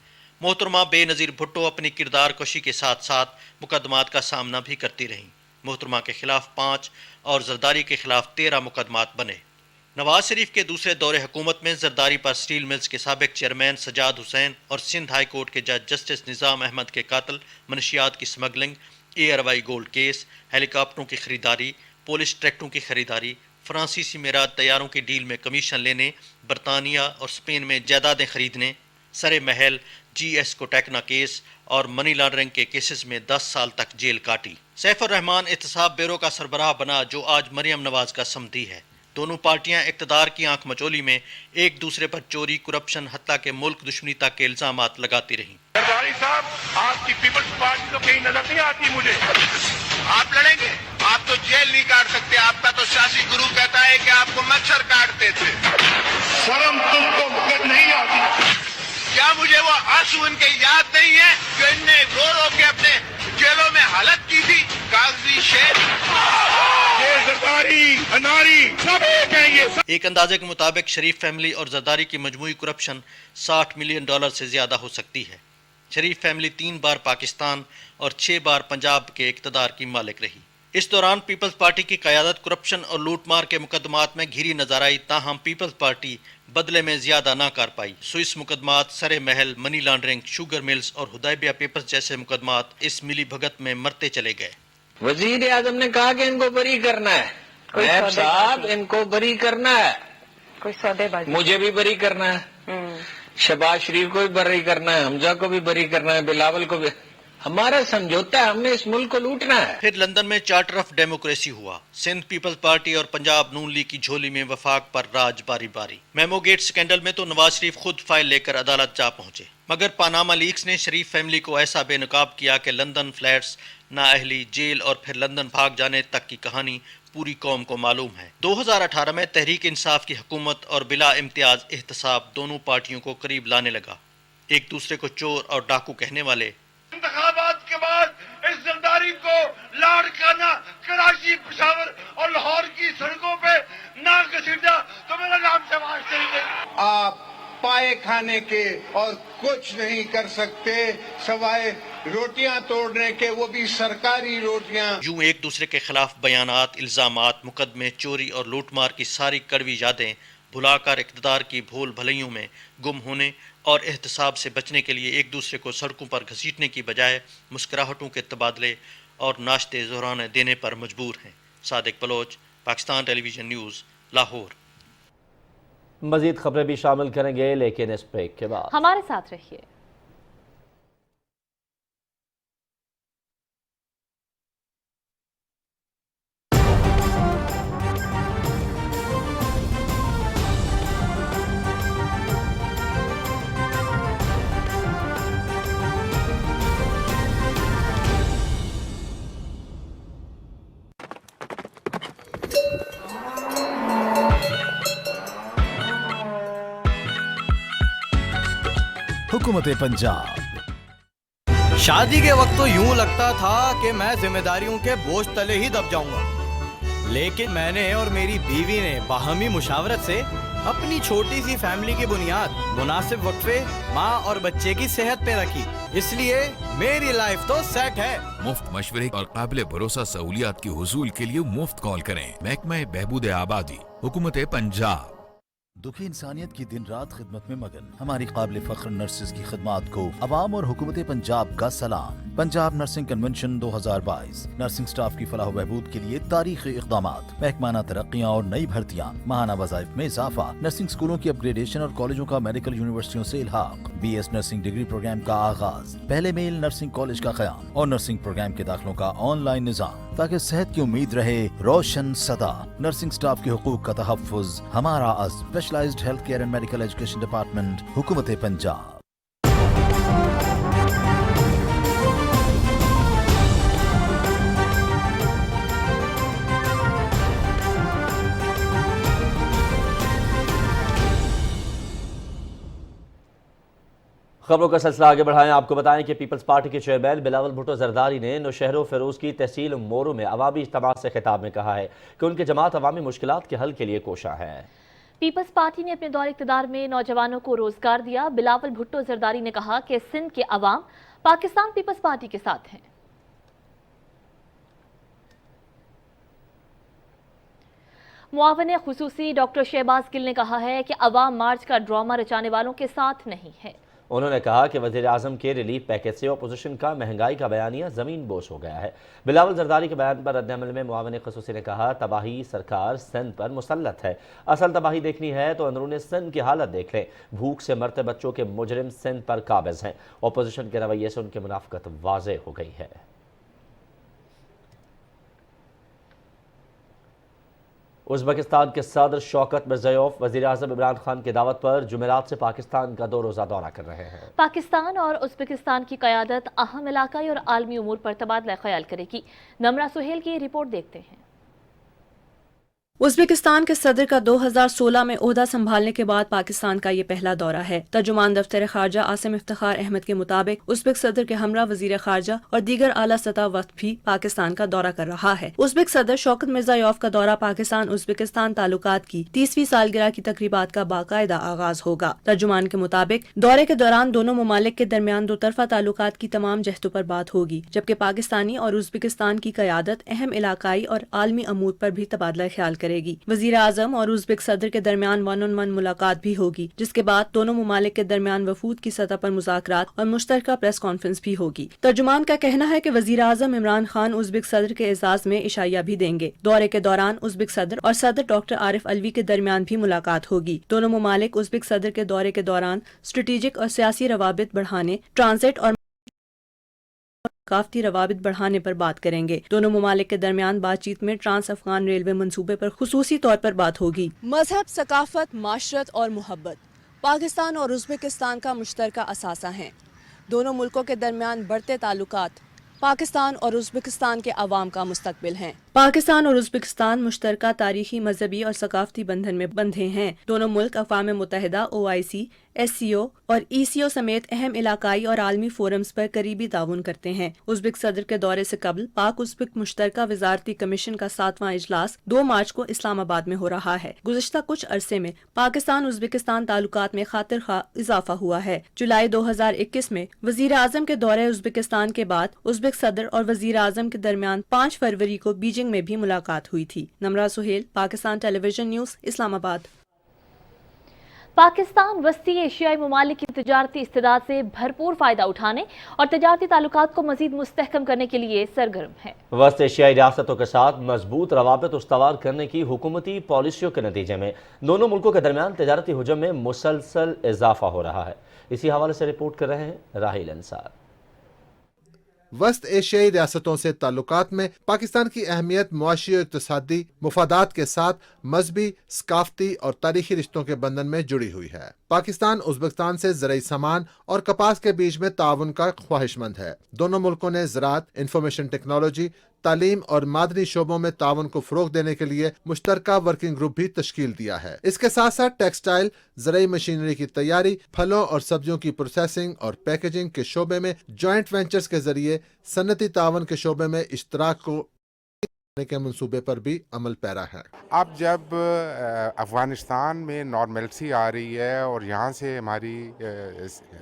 मोहतरमा बेनज़ीर भुट्टो अपनी किरदार कशी के साथ साथ मुकदमात का सामना भी करती रहीं। मोहतरमा के खिलाफ 5 और जरदारी के खिलाफ 13 मुकदमात बने। नवाज शरीफ के दूसरे दौरे हुकूमत में जरदारी पर स्टील मिल्स के साबिक चेयरमैन सजाद हुसैन और सिंध हाई कोर्ट के जज जस्टिस निज़ाम अहमद के कातिल, मनशियात की स्मगलिंग, एयरवाई गोल्ड केस, हेलीकॉप्टरों की खरीदारी, पोलिश ट्रैक्टरों की खरीदारी, फ्रांसीसी मेराज तैयारों की डील में कमीशन लेने, बरतानिया और स्पेन में जायदादें खरीदने, सरे महल, GS कोटैकना केस और मनी लॉन्ड्रिंग के केसेस में 10 साल तक जेल काटी। सैफुर रहमान एहतसाब ब्यूरो का सरबराह बना, जो आज मरियम नवाज का समधी है। दोनों पार्टियां इक़्तिदार की आंख मचोली में एक दूसरे पर चोरी, करप्शन, हत्या के मुल्क दुश्मनी तक के इल्जामात लगाती रहीं। सरदारी साहब, आपकी पीपल्स पार्टी तो कहीं नजर नहीं आती मुझे। आप लड़ेंगे, आप तो जेल नहीं काट सकते। आपका तो सियासी गुरु कहता है कि आपको मच्छर काटते थे। शर्म तुमको नहीं आती? क्या मुझे वो आंसू इनके याद नहीं है जो इनने रो रो के अपने जेलों में हालत की थी? कागजी शेर, ये जरदारी, अनारी सब एक हैं ये सब। एक अंदाजे के मुताबिक शरीफ फैमिली और जरदारी की मजमूई करप्शन $60 मिलियन से ज्यादा हो सकती है। शरीफ फैमिली 3 बार पाकिस्तान और 6 बार पंजाब के इक़्तिदार की मालिक रही। इस दौरान पीपल्स पार्टी की क़यादत करप्शन और लूटमार के मुकदमात में घिरी नजर आई, ताहम पीपल्स पार्टी बदले में ज्यादा ना कर पाई। स्विस मुकदमात, सरे महल, मनी लॉन्ड्रिंग, शुगर मिल्स और हुदैबिया पेपर्स जैसे मुकदमात इस मिली भगत में मरते चले गए। वजीर आजम ने कहा कि इनको बरी करना है, नायब साहब इनको बरी करना है, कोई सौदेबाजी, मुझे भी बरी करना है, शहबाज शरीफ को भी बरी करना है, हमजा को भी बरी करना है, बिलावल को भी। हमारा समझौता है, हमने इस मुल्क को लूटना है। फिर लंदन में चार्टर ऑफ डेमोक्रेसी हुआ। सिंध पीपल्स पार्टी और पंजाब नून लीग की झोली में वफाक पर राज बारी बारी। मेमो गेट स्कैंडल में तो नवाज शरीफ खुद फाइल लेकर अदालत जा पहुंचे, मगर पानामा लीक्स ने शरीफ फैमिली को ऐसा बेनकाब किया कि लंदन फ्लैट्स, नाअहली, जेल और फिर लंदन भाग जाने तक की कहानी पूरी कौम को मालूम है। 2018 में तहरीक इंसाफ की हुकूमत और बिला इम्तियाज एहतसाब दोनों पार्टियों को करीब लाने लगा। एक दूसरे को चोर और डाकू कहने वाले इंतखाबात के बाद इस जरदारी को लाड़काना, कराची, पेशावर और लाहौर की सड़कों पे ना घसीटा तो मेरा नाम शहबाज शरीफ नहीं। आप पाए खाने के और कुछ नहीं कर सकते सवाए रोटियां तोड़ने के, वो भी सरकारी रोटियां। यूं एक दूसरे के खिलाफ बयानात, इल्जामात, मुकदमे, चोरी और लूटमार की सारी कड़वी यादें भुलाकर इक़्तिदार की भूल भलैयों में गुम होने और एहतसाब से बचने के लिए एक दूसरे को सड़कों पर घसीटने की बजाय मुस्कुराहटों के तबादले और नाश्ते ज़ोराने देने पर मजबूर हैं। Sadiq Baloch, Pakistan television news, Lahore. मजीद खबरें भी शामिल करेंगे, लेकिन इस ब्रेक के बाद हमारे साथ रहिए। हुकूमत पंजाब। शादी के वक्त तो यूं लगता था कि मैं जिम्मेदारियों के बोझ तले ही दब जाऊंगा, लेकिन मैंने और मेरी बीवी ने बाहमी मुशावरत से अपनी छोटी सी फैमिली की बुनियाद मुनासिब वक्फे, माँ और बच्चे की सेहत पे रखी, इसलिए मेरी लाइफ तो सेट है। मुफ्त मशवरे और काबिल भरोसा सहूलियात की हुसूल के लिए मुफ्त कॉल करें। महकमा बहबूद आबादी, हुकूमत पंजाब। दुखी इंसानियत की दिन रात खिदमत में मगन हमारी काबिल फख्र नर्सेज की खिदमात को अवाम और हुकूमत पंजाब का सलाम। Punjab nursing convention 2022 nursing staff की फलाह बहबूद के लिए तारीखी इक़दामात, महकमाना तरक्कियाँ और नई भर्तियाँ, माहाना वज़ाइफ में इजाफा, नर्सिंग स्कूलों की अपग्रेडेशन और कॉलेजों का मेडिकल यूनिवर्सिटियों से इल्हाक, BS नर्सिंग डिग्री प्रोग्राम का आगाज, पहले मेल नर्सिंग कॉलेज का क़याम और नर्सिंग प्रोग्राम के दाखिलों का ऑनलाइन निज़ाम, ताकि सेहत की उम्मीद रहे रोशन सदा। नर्सिंग स्टाफ के हुकूक का तहफ़्फ़ुज़ हमारा अज़्म। Specialised health care and medical education department, हुकूमत पंजाब। खबरों का सिलसिला आगे बढ़ाएं। आपको बताएं कि पीपल्स पार्टी के चेयरमैन बिलावल भुट्टो जरदारी ने नौशहर फिरोज की तहसील मोरू में अवामी इज्तिमा से खिताब में कहा है कि उनकी जमात अवामी मुश्किलात के हल के लिए कोशा है। पीपल्स पार्टी ने अपने दौर इक़्तिदार में नौजवानों को रोजगार दिया। बिलावल भुट्टो जरदारी ने कहा कि सिंध के अवाम पाकिस्तान पीपल्स पार्टी के साथ हैं। मुआवन खुसूसी डॉक्टर शहबाज गिल ने कहा है कि अवाम मार्च का ड्रामा रचाने वालों के साथ नहीं है। انہوں نے کہا کہ وزیر اعظم کے ریلیف پیکج سے اپوزیشن کا مہنگائی کا بیانیہ زمین بوس ہو گیا ہے۔ بلاول زرداری کے بیان پر رد عمل میں معاون خصوصی نے کہا تباہی سرکار سندھ پر مسلط ہے، اصل تباہی دیکھنی ہے تو اندرون سندھ کی حالت دیکھ لیں، بھوک سے مرتے بچوں کے مجرم سندھ پر قابض ہیں۔ اپوزیشن کے رویے سے ان کی منافقت واضح ہو گئی ہے۔ ازبکستان کے صدر شوکت مرزیوف وزیر اعظم عمران خان کی دعوت پر جمعرات سے پاکستان کا 2 روزہ دورہ کر رہے ہیں۔ پاکستان اور ازبکستان کی قیادت اہم علاقائی اور عالمی امور پر تبادلہ خیال کرے گی۔ نمرہ سہیل کی رپورٹ دیکھتے ہیں۔ ازبکستان کے صدر کا 2016 میں عہدہ سنبھالنے کے بعد پاکستان کا یہ پہلا دورہ ہے۔ ترجمان دفتر خارجہ عاصم افتخار احمد کے مطابق ازبک صدر کے ہمراہ وزیر خارجہ اور دیگر اعلیٰ سطح وفد بھی پاکستان کا دورہ کر رہا ہے۔ ازبک صدر شوکت مرزیوف کا دورہ پاکستان ازبکستان تعلقات کی 30ویں سالگرہ کی تقریبات کا باقاعدہ آغاز ہوگا۔ ترجمان کے مطابق دورے کے دوران دونوں ممالک کے درمیان 2 طرفہ تعلقات کی تمام جہتوں پر بات ہوگی، جبکہ پاکستانی اور ازبکستان کی قیادت اہم علاقائی اور عالمی امور پر بھی تبادلہ خیال کرے گی۔ وزیر اعظم اور ازبک صدر کے درمیان 1 on 1 ملاقات بھی ہوگی، جس کے بعد دونوں ممالک کے درمیان وفود کی سطح پر مذاکرات اور مشترکہ پریس کانفرنس بھی ہوگی۔ ترجمان کا کہنا ہے کہ وزیر اعظم عمران خان ازبک صدر کے اعزاز میں عشائیہ بھی دیں گے۔ دورے کے دوران ازبک صدر اور صدر ڈاکٹر عارف علوی کے درمیان بھی ملاقات ہوگی۔ دونوں ممالک ازبک صدر کے دورے کے دوران اسٹریٹجک اور سیاسی روابط بڑھانے، ٹرانزٹ اور ثقافتی روابط بڑھانے پر بات کریں گے۔ دونوں ممالک کے درمیان بات چیت میں ٹرانس افغان ریلوے منصوبے پر خصوصی طور پر بات ہوگی۔ مذہب، ثقافت، معاشرت اور محبت پاکستان اور ازبکستان کا مشترکہ اثاثہ ہیں۔ دونوں ملکوں کے درمیان بڑھتے تعلقات پاکستان اور ازبکستان کے عوام کا مستقبل ہیں۔ پاکستان اور ازبکستان مشترکہ تاریخی، مذہبی اور ثقافتی بندھن میں بندھے ہیں۔ دونوں ملک اقوام متحدہ، OIC، SCO اور ECO سمیت اہم علاقائی اور عالمی فورمز پر قریبی تعاون کرتے ہیں۔ ازبک صدر کے دورے سے قبل پاک ازبک مشترکہ وزارتی کمیشن کا 7واں اجلاس 2 مارچ کو اسلام آباد میں ہو رہا ہے۔ گزشتہ کچھ عرصے میں پاکستان ازبکستان تعلقات میں خاطر خواہ اضافہ ہوا ہے۔ جولائی 2021 میں وزیر اعظم کے دورے ازبکستان کے بعد ازبک صدر اور وزیر اعظم کے درمیان 5 فروری کو بیجنگ میں بھی ملاقات ہوئی تھی۔ نمرہ سہیل، پاکستان ٹیلی ویژن نیوز، اسلام آباد۔ پاکستان وسطی ایشیائی ممالک کی تجارتی استعداد سے بھرپور فائدہ اٹھانے اور تجارتی تعلقات کو مزید مستحکم کرنے کے لیے سرگرم ہے۔ وسط ایشیائی ریاستوں کے ساتھ مضبوط روابط استوار کرنے کی حکومتی پالیسیوں کے نتیجے میں دونوں ملکوں کے درمیان تجارتی حجم میں مسلسل اضافہ ہو رہا ہے۔ اسی حوالے سے رپورٹ کر رہے ہیں راہیل انصار۔ وسط ایشیائی ریاستوں سے تعلقات میں پاکستان کی اہمیت معاشی اور اقتصادی مفادات کے ساتھ مذہبی، ثقافتی اور تاریخی رشتوں کے بندھن میں جڑی ہوئی ہے۔ پاکستان ازبکستان سے زرعی سامان اور کپاس کے بیچ میں تعاون کا خواہش مند ہے۔ دونوں ملکوں نے زراعت، انفارمیشن ٹیکنالوجی، تعلیم اور معدنی شعبوں میں تعاون کو فروغ دینے کے لیے مشترکہ ورکنگ گروپ بھی تشکیل دیا ہے۔ اس کے ساتھ ساتھ ٹیکسٹائل، زرعی مشینری کی تیاری، پھلوں اور سبزیوں کی پروسیسنگ اور پیکیجنگ کے شعبے میں جوائنٹ وینچرز کے ذریعے صنعتی تعاون کے شعبے میں اشتراک کو کے منصوبے پر بھی عمل پیرا ہے۔ اب جب افغانستان میں نارملسی آ رہی ہے اور یہاں سے ہماری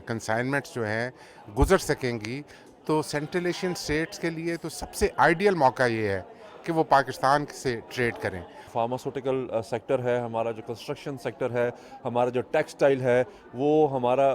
کنسائنمنٹس جو ہیں گزر سکیں گی تو سینٹرل ایشین اسٹیٹس کے لیے تو سب سے آئیڈیل موقع یہ ہے کہ وہ پاکستان سے ٹریڈ کریں۔ فارماسوٹیکل سیکٹر ہے ہمارا، جو کنسٹرکشن سیکٹر ہے ہمارا، جو ٹیکسٹائل ہے، وہ ہمارا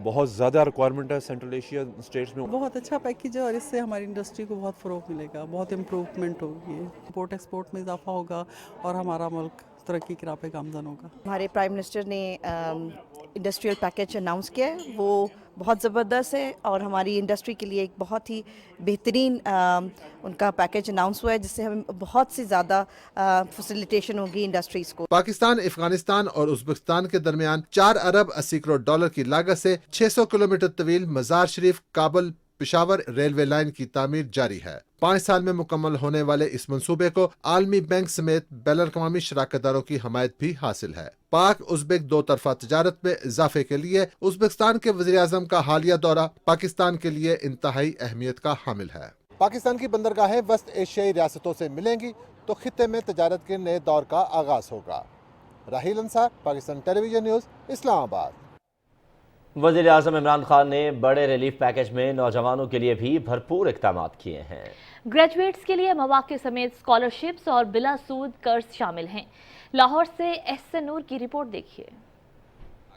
بہت زیادہ ریکوائرمنٹ ہے سینٹرل ایشین اسٹیٹس میں۔ بہت اچھا پیکیج ہے اور اس سے ہماری انڈسٹری کو بہت فروغ ملے گا، بہت امپروومنٹ ہوگی، امپورٹ ایکسپورٹ میں اضافہ ہوگا اور ہمارا ملک ترقی کی راہ پہ گامزن ہوگا۔ ہمارے پرائم منسٹر نے انڈسٹریل پیکیج اناؤنس کیا ہے، وہ بہت زبردست ہے اور ہماری انڈسٹری کے لیے ایک بہت ہی بہترین ان کا پیکیج اناؤنس ہوا ہے، جس سے ہمیں بہت سی زیادہ فیسیلیٹیشن ہوگی انڈسٹریز کو۔ پاکستان، افغانستان اور ازبکستان کے درمیان 4 ارب 80 کروڑ ڈالر کی لاگت سے 600 کلومیٹر طویل مزار شریف کابل پشاور ریلوے لائن کی تعمیر جاری ہے۔ 5 سال میں مکمل ہونے والے اس منصوبے کو عالمی بینک سمیت بین الاقوامی شراکت داروں کی حمایت بھی حاصل ہے۔ پاک ازبک 2 طرفہ تجارت میں اضافے کے لیے ازبکستان کے وزیر اعظم کا حالیہ دورہ پاکستان کے لیے انتہائی اہمیت کا حامل ہے۔ پاکستان کی بندرگاہیں وسط ایشیائی ریاستوں سے ملیں گی تو خطے میں تجارت کے نئے دور کا آغاز ہوگا۔ راہیل انصار، پاکستان ٹیلی ویژن نیوز، اسلام آباد۔ وزیر اعظم عمران خان نے بڑے ریلیف پیکج میں نوجوانوں کے لیے بھی بھرپور اقدامات کیے ہیں۔ گریجویٹس کے لیے مواقع سمیت اسکالرشپس اور بلا سود قرض شامل ہیں۔ لاہور سے احسن نور کی رپورٹ دیکھیے۔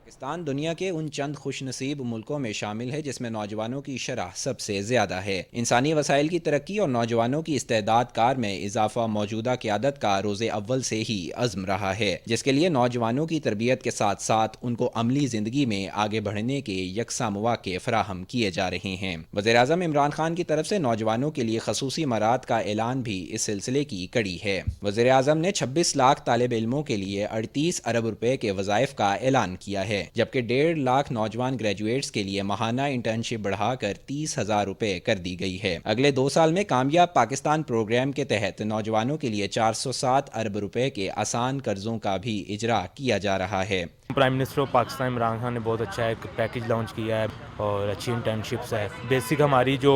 پاکستان دنیا کے ان چند خوش نصیب ملکوں میں شامل ہے جس میں نوجوانوں کی شرح سب سے زیادہ ہے۔ انسانی وسائل کی ترقی اور نوجوانوں کی استعداد کار میں اضافہ موجودہ قیادت کا روز اول سے ہی عزم رہا ہے، جس کے لیے نوجوانوں کی تربیت کے ساتھ ساتھ ان کو عملی زندگی میں آگے بڑھنے کے یکساں مواقع فراہم کیے جا رہے ہیں۔ وزیراعظم عمران خان کی طرف سے نوجوانوں کے لیے خصوصی امارات کا اعلان بھی اس سلسلے کی کڑی ہے۔ وزیراعظم نے 26 لاکھ طالب علموں کے لیے 38 ارب روپے کے وظائف کا اعلان کیا ہے، جبکہ 1.5 لاکھ نوجوان گریجویٹس کے لیے ماہانہ انٹرنشپ بڑھا کر 30,000 روپے کر دی گئی ہے۔ اگلے 2 سال میں کامیاب پاکستان پروگرام کے تحت نوجوانوں کے لیے 407 ارب روپے کے آسان قرضوں کا بھی اجرا کیا جا رہا ہے۔ Prime minister of Pakistan Imran Khan نے بہت اچھا ایک پیکج لانچ کیا ہے اور اچھی انٹرنشپس ہے۔ بیسک ہماری جو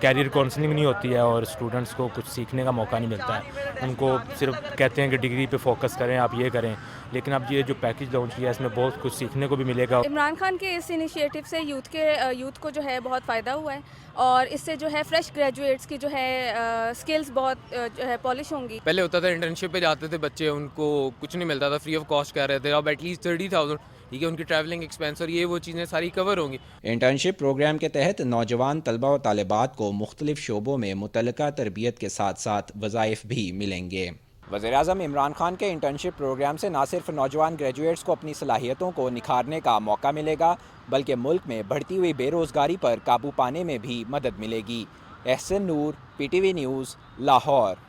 کیریئر کاؤنسلنگ نہیں ہوتی ہے اور اسٹوڈنٹس کو کچھ سیکھنے کا موقع نہیں ملتا ہے، ان کو صرف کہتے ہیں کہ ڈگری پہ فوکس کریں، آپ یہ کریں، لیکن اب یہ جو پیکج لانچ کیا ہے اس میں بہت کچھ سیکھنے کو بھی ملے گا۔ عمران خان کے اس انیشیٹو سے یوتھ کو جو ہے بہت فائدہ ہوا ہے اور اس سے جو ہے فریش گریجویٹس کی جو ہے سکلز بہت جو ہے پالش ہوں گی۔ پہلے ہوتا تھا انٹرنشپ پہ جاتے تھے بچے، ان کو کچھ نہیں ملتا تھا، فری آف کاسٹ کر رہے تھے، اب ایٹ لیسٹ 30,000 ٹھیک ہے ان کی ٹریولنگ ایکسپینس اور یہ وہ چیزیں ساری کور ہوں گی۔ انٹرنشپ پروگرام کے تحت نوجوان طلبہ و طالبات کو مختلف شعبوں میں متعلقہ تربیت کے ساتھ ساتھ وظائف بھی ملیں گے۔ وزیراعظم عمران خان کے انٹرنشپ پروگرام سے نہ صرف نوجوان گریجویٹس کو اپنی صلاحیتوں کو نکھارنے کا موقع ملے گا، بلکہ ملک میں بڑھتی ہوئی بے روزگاری پر قابو پانے میں بھی مدد ملے گی۔ احسن نور، PTV نیوز، لاہور۔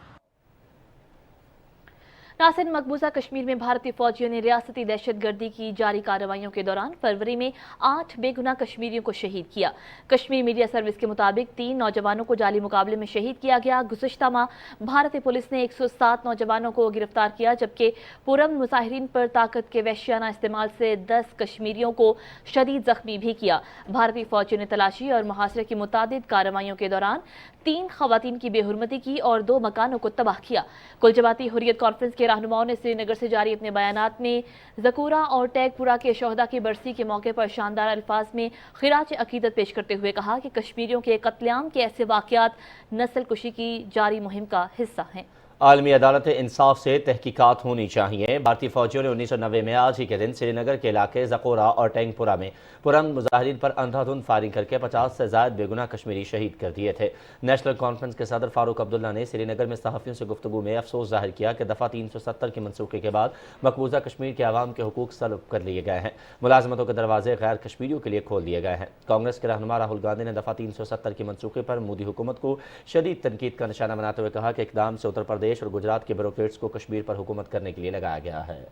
ناصرین، مقبوضہ کشمیر میں بھارتی فوجیوں نے ریاستی دہشت گردی کی جاری کارروائیوں کے دوران فروری میں 8 بے گناہ کشمیریوں کو شہید کیا۔ کشمیر میڈیا سروس کے مطابق 3 نوجوانوں کو جعلی مقابلے میں شہید کیا گیا۔ گزشتہ ماہ بھارتی پولیس نے 107 نوجوانوں کو گرفتار کیا، جبکہ پرامن مظاہرین پر طاقت کے وحشیانہ استعمال سے 10 کشمیریوں کو شدید زخمی بھی کیا۔ بھارتی فوجیوں نے تلاشی اور محاصرے کی متعدد کارروائیوں کے دوران 3 خواتین کی بے حرمتی کی اور 2 مکانوں کو تباہ کیا۔ کل جماعتی حریت کانفرنس کے رہنماؤں نے سری نگر سے جاری اپنے بیانات میں زکورہ اور ٹیگ پورہ کے شہداء کی برسی کے موقع پر شاندار الفاظ میں خراج عقیدت پیش کرتے ہوئے کہا کہ کشمیریوں کے قتل عام کے ایسے واقعات نسل کشی کی جاری مہم کا حصہ ہیں۔ عالمی عدالت انصاف سے تحقیقات ہونی چاہیے۔ بھارتی فوجیوں نے 1990 میں آج ہی کے دن سری نگر کے علاقے زکورہ اور ٹینگ پورہ میں پرامن مظاہرین پر اندھا دھند فائرنگ کر کے 50 سے زائد بے گناہ کشمیری شہید کر دیے تھے۔ نیشنل کانفرنس کے صدر فاروق عبداللہ نے سری نگر میں صحافیوں سے گفتگو میں افسوس ظاہر کیا کہ دفعہ 370 کے منسوخی کے بعد مقبوضہ کشمیر کے عوام کے حقوق سلب کر لیے گئے ہیں۔ ملازمتوں کے دروازے غیر کشمیریوں کے لیے کھول دیے گئے ہیں۔ کانگریس کے رہنما راہل گاندھی نے دفعہ 370 کی منسوخی پر مودی حکومت کو شدید تنقید کا نشانہ بناتے ہوئے کہا کہ اقدام سے اتر پردیش اور گجرات کے بیوروکریٹس کو کشمیر پر حکومت کرنے کے لیے لگایا گیا ہے۔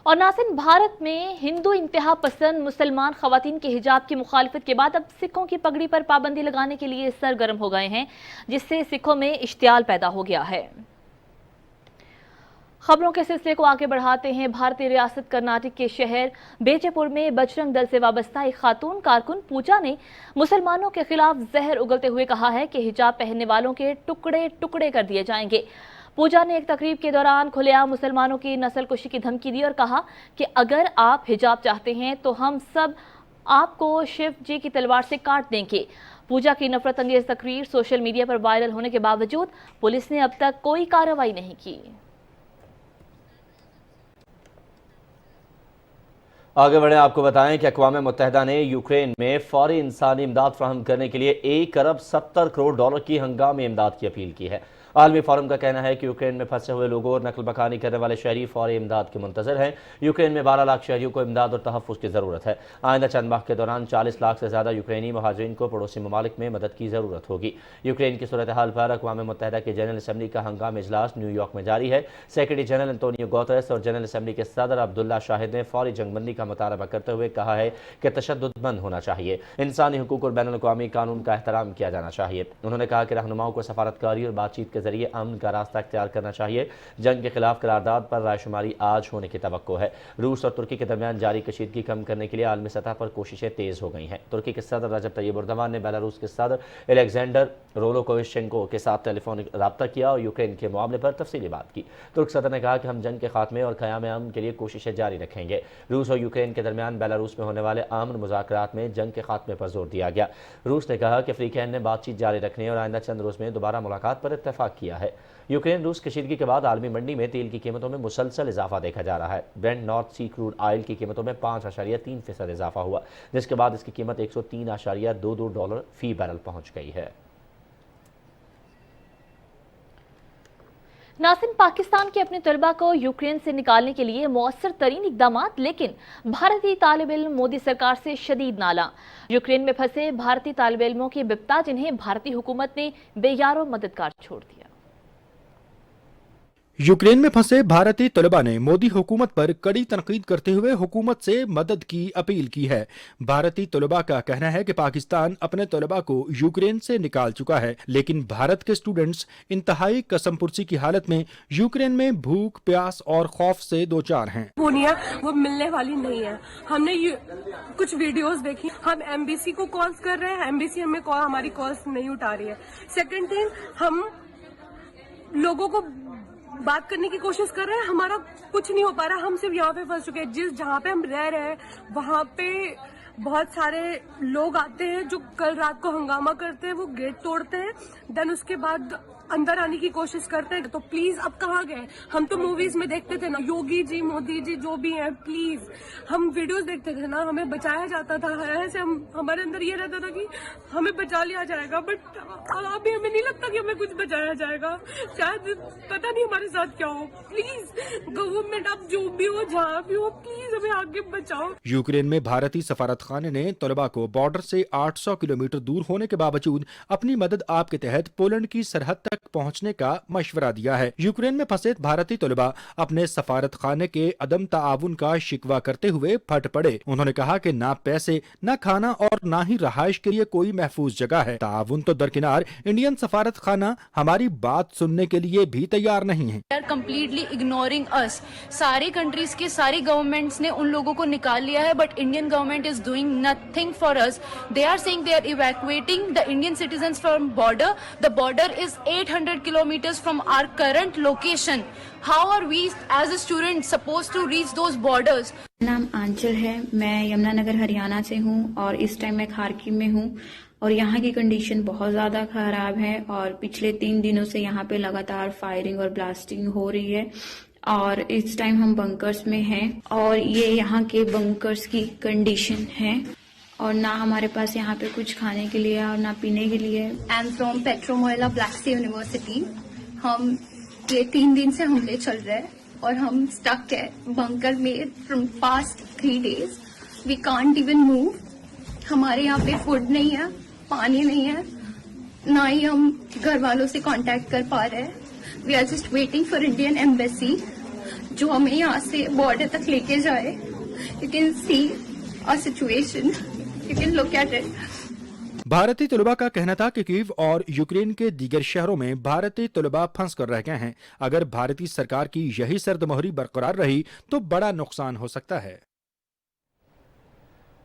اور ناصرین، بھارت میں ہندو انتہا پسند مسلمان خواتین کے حجاب کی مخالفت کے بعد اب سکھوں کی پگڑی پر پابندی لگانے کے لیے سرگرم ہو گئے ہیں، جس سے سکھوں میں اشتعال پیدا ہو گیا ہے۔ خبروں کے سلسلے کو آگے بڑھاتے ہیں۔ بھارتی ریاست کرناٹک کے شہر بیجے پور میں بجرنگ دل سے وابستہ ایک خاتون کارکن پوجا نے مسلمانوں کے خلاف زہر اگلتے ہوئے کہا ہے کہ حجاب پہننے والوں کے ٹکڑے ٹکڑے کر دیے جائیں گے۔ پوجا نے ایک تقریب کے دوران کھلے عام مسلمانوں کی نسل کشی کی دھمکی دی اور کہا کہ اگر آپ حجاب چاہتے ہیں تو ہم سب آپ کو شیو جی کی تلوار سے کاٹ دیں گے۔ پوجا کی نفرت انگیز تقریر سوشل میڈیا پر وائرل ہونے کے باوجود پولیس نے اب تک کوئی کارروائی نہیں کی۔ آگے بڑھیں، آپ کو بتائیں کہ اقوام متحدہ نے یوکرین میں فوری انسانی امداد فراہم کرنے کے لیے 1 ارب 70 کروڑ ڈالر کی ہنگامی امداد کی اپیل کی ہے۔ عالمی فورم کا کہنا ہے کہ یوکرین میں پھنسے ہوئے لوگوں اور نقل مکانی کرنے والے شہری فوری امداد کے منتظر ہیں۔ یوکرین میں 12 لاکھ شہریوں کو امداد اور تحفظ کی ضرورت ہے۔ آئندہ چند ماہ کے دوران 40 لاکھ سے زیادہ یوکرینی مہاجرین کو پڑوسی ممالک میں مدد کی ضرورت ہوگی۔ یوکرین کی صورتحال پر اقوام متحدہ کی جنرل اسمبلی کا ہنگامی اجلاس نیو یارک میں جاری ہے۔ سیکرٹری جنرل انتونیو گوتریس اور جنرل اسمبلی کے صدر عبداللہ شاہد نے فوری جنگ بندی کا مطالبہ کرتے ہوئے کہا ہے کہ تشدد بند ہونا چاہیے، انسانی حقوق اور بین الاقوامی قانون کا احترام کیا جانا چاہیے۔ انہوں نے کہا کہ رہنماؤں کو سفارتکاری اور بات چیت کے ذریعے امن کا راستہ اختیار کرنا چاہیے۔ جنگ کے خلاف قرارداد پر رائے شماری آج ہونے کی توقع ہے۔ روس اور ترکی کے درمیان جاری کشیدگی کم کرنے کے لیے عالمی سطح پر کوششیں تیز ہو گئی ہیں۔ ترکی کے صدر رجب طیب اردوان نے بیلاروس کے صدر الیگزینڈر رولوکوشچنکو کے ساتھ ٹیلی فونک رابطہ کیا اور یوکرین کے معاملے پر تفصیلی بات کی۔ ترک صدر نے کہا کہ ہم جنگ کے خاتمے اور قیام امن کے لیے کوششیں جاری رکھیں گے۔ روس اور یوکرین کے درمیان بیلاروس میں ہونے والے امن مذاکرات میں جنگ کے خاتمے پر زور دیا گیا۔ روس نے کہا کہ فریقین نے بات چیت جاری رکھنے اور آئندہ چند روز میں دوبارہ ملاقات پر اتفاق کیا ہے۔ یوکرین روس کشیدگی کے بعد عالمی منڈی میں تیل کی قیمتوں میں مسلسل اضافہ دیکھا جا رہا ہے۔ برینٹ نارتھ سی کروڈ آئل کی قیمتوں میں 5.3% اضافہ ہوا، جس کے بعد اس کی قیمت $103.22 فی بیرل پہنچ گئی ہے۔ ناظرین، پاکستان کے اپنے طلبہ کو یوکرین سے نکالنے کے لیے مؤثر ترین اقدامات، لیکن بھارتی طالب علم مودی سرکار سے شدید نالاں۔ یوکرین میں پھنسے بھارتی طالب علموں کی بپتا، جنہیں بھارتی حکومت نے بے یار و مددگار چھوڑ دیا۔ یوکرین میں پھنسے بھارتی طلبہ نے مودی حکومت پر کڑی تنقید کرتے ہوئے حکومت سے مدد کی اپیل کی ہے۔ بھارتی طلبہ کا کہنا ہے کہ پاکستان اپنے طلبہ کو یوکرین سے نکال چکا ہے، لیکن بھارت کے سٹوڈنٹس انتہائی قسم پرسی کی حالت میں یوکرین میں بھوک، پیاس اور خوف سے دوچار ہیں۔ وہ ملنے والی نہیں ہے۔ ہم نے کچھ ویڈیوز دیکھی، ہم ایمبیسی کو کالز کر رہے ہیں، ایمبیسی ہمیں ہماری کالز نہیں اٹھا رہی ہے۔ سیکنڈ تھنگ، ہم لوگوں کو بات کرنے کی کوشش کر رہے ہیں، ہمارا کچھ نہیں ہو پا رہا، ہم صرف یہاں پہ پھنس چکے ہیں۔ جہاں پہ ہم رہ رہے ہیں وہاں پہ بہت سارے لوگ آتے ہیں جو کل رات کو ہنگامہ کرتے ہیں، وہ گیٹ توڑتے ہیں، دین اس کے بعد اندر آنے کی کوشش کرتے ہیں۔ تو پلیز اب کہاں گئے؟ ہم تو موویز میں دیکھتے تھے نا، یوگی جی، مودی جی، جو بھی ہیں، پلیز ہم ویڈیوز دیکھتے تھے نا، ہمیں بچایا جاتا تھا، ایسے ہمارے اندر یہ رہتا تھا کہ ہمیں بچا لیا جائے گا، بٹ ابھی ہمیں نہیں لگتا کہ ہمیں کچھ بچایا جائے گا، شاید پتہ نہیں ہمارے ساتھ کیا ہو۔ پلیز گورنمنٹ اب جو بھی ہو، جہاں بھی ہو، پلیز ہمیں آگے بچاؤ۔ یوکرین میں بھارتی سفارت خانے نے طلبہ کو بارڈر سے 800 کلومیٹر دور ہونے کے باوجود اپنی مدد آپ کے تحت پولینڈ کی سرحد تک پہنچنے کا مشورہ دیا ہے۔ یوکرین میں پھنسے بھارتی طلبہ اپنے سفارت خانے کے عدم تعاون کا شکوہ کرتے ہوئے پھٹ پڑے۔ انہوں نے کہا کہ نہ پیسے، نہ کھانا اور نہ ہی رہائش کے لیے کوئی محفوظ جگہ ہے۔ تعاون تو درکنار، انڈین سفارت خانہ ہماری بات سننے کے لیے بھی تیار نہیں ہے۔ They are completely ignoring us. سارے کنٹریز کے سارے گورنمنٹس نے ان لوگوں کو نکال لیا ہے، but Indian government is doing nothing for us. They are saying they are evacuating the Indian citizens from border. The border is 800 kilometers from our current location. How are we as a student supposed to reach those borders? نام آنچل ہے، میں یمنا نگر ہریانہ سے ہوں اور اس time میں کھارکی میں ہوں، اور یہاں کی کنڈیشن بہت زیادہ خراب ہے، اور پچھلے 3 دنوں سے یہاں پہ لگاتار فائرنگ اور بلاسٹنگ ہو رہی ہے، اور اس ٹائم ہم بنکرز میں ہیں، اور یہ یہاں کے بنکرز کی کنڈیشن ہے، اور نہ ہمارے پاس یہاں پہ کچھ کھانے کے لیے اور نہ پینے کے لیے۔ I am from petroleum Black Sea University. ہم یہ 3 دن سے حملے چل رہے ہیں اور ہم اسٹک ہے بنکر میں from past 3 days. We can't even move. ہمارے یہاں پہ فوڈ نہیں ہے، پانی نہیں ہے، نہ ہی ہم گھر والوں سے کانٹیکٹ کر پا رہے ہیں۔ We are just waiting for Indian embassy جو ہمیں یہاں سے بارڈر تک لے کے جائے۔ You can see our situation, you can look at it. بھارتی طلبہ کا کہنا تھا کہ کیو اور یوکرین کے دیگر شہروں میں بھارتی طلبہ پھنس کر رہ گئے ہیں۔ اگر بھارتی سرکار کی یہی سرد مہری برقرار رہی تو بڑا نقصان ہو سکتا ہے۔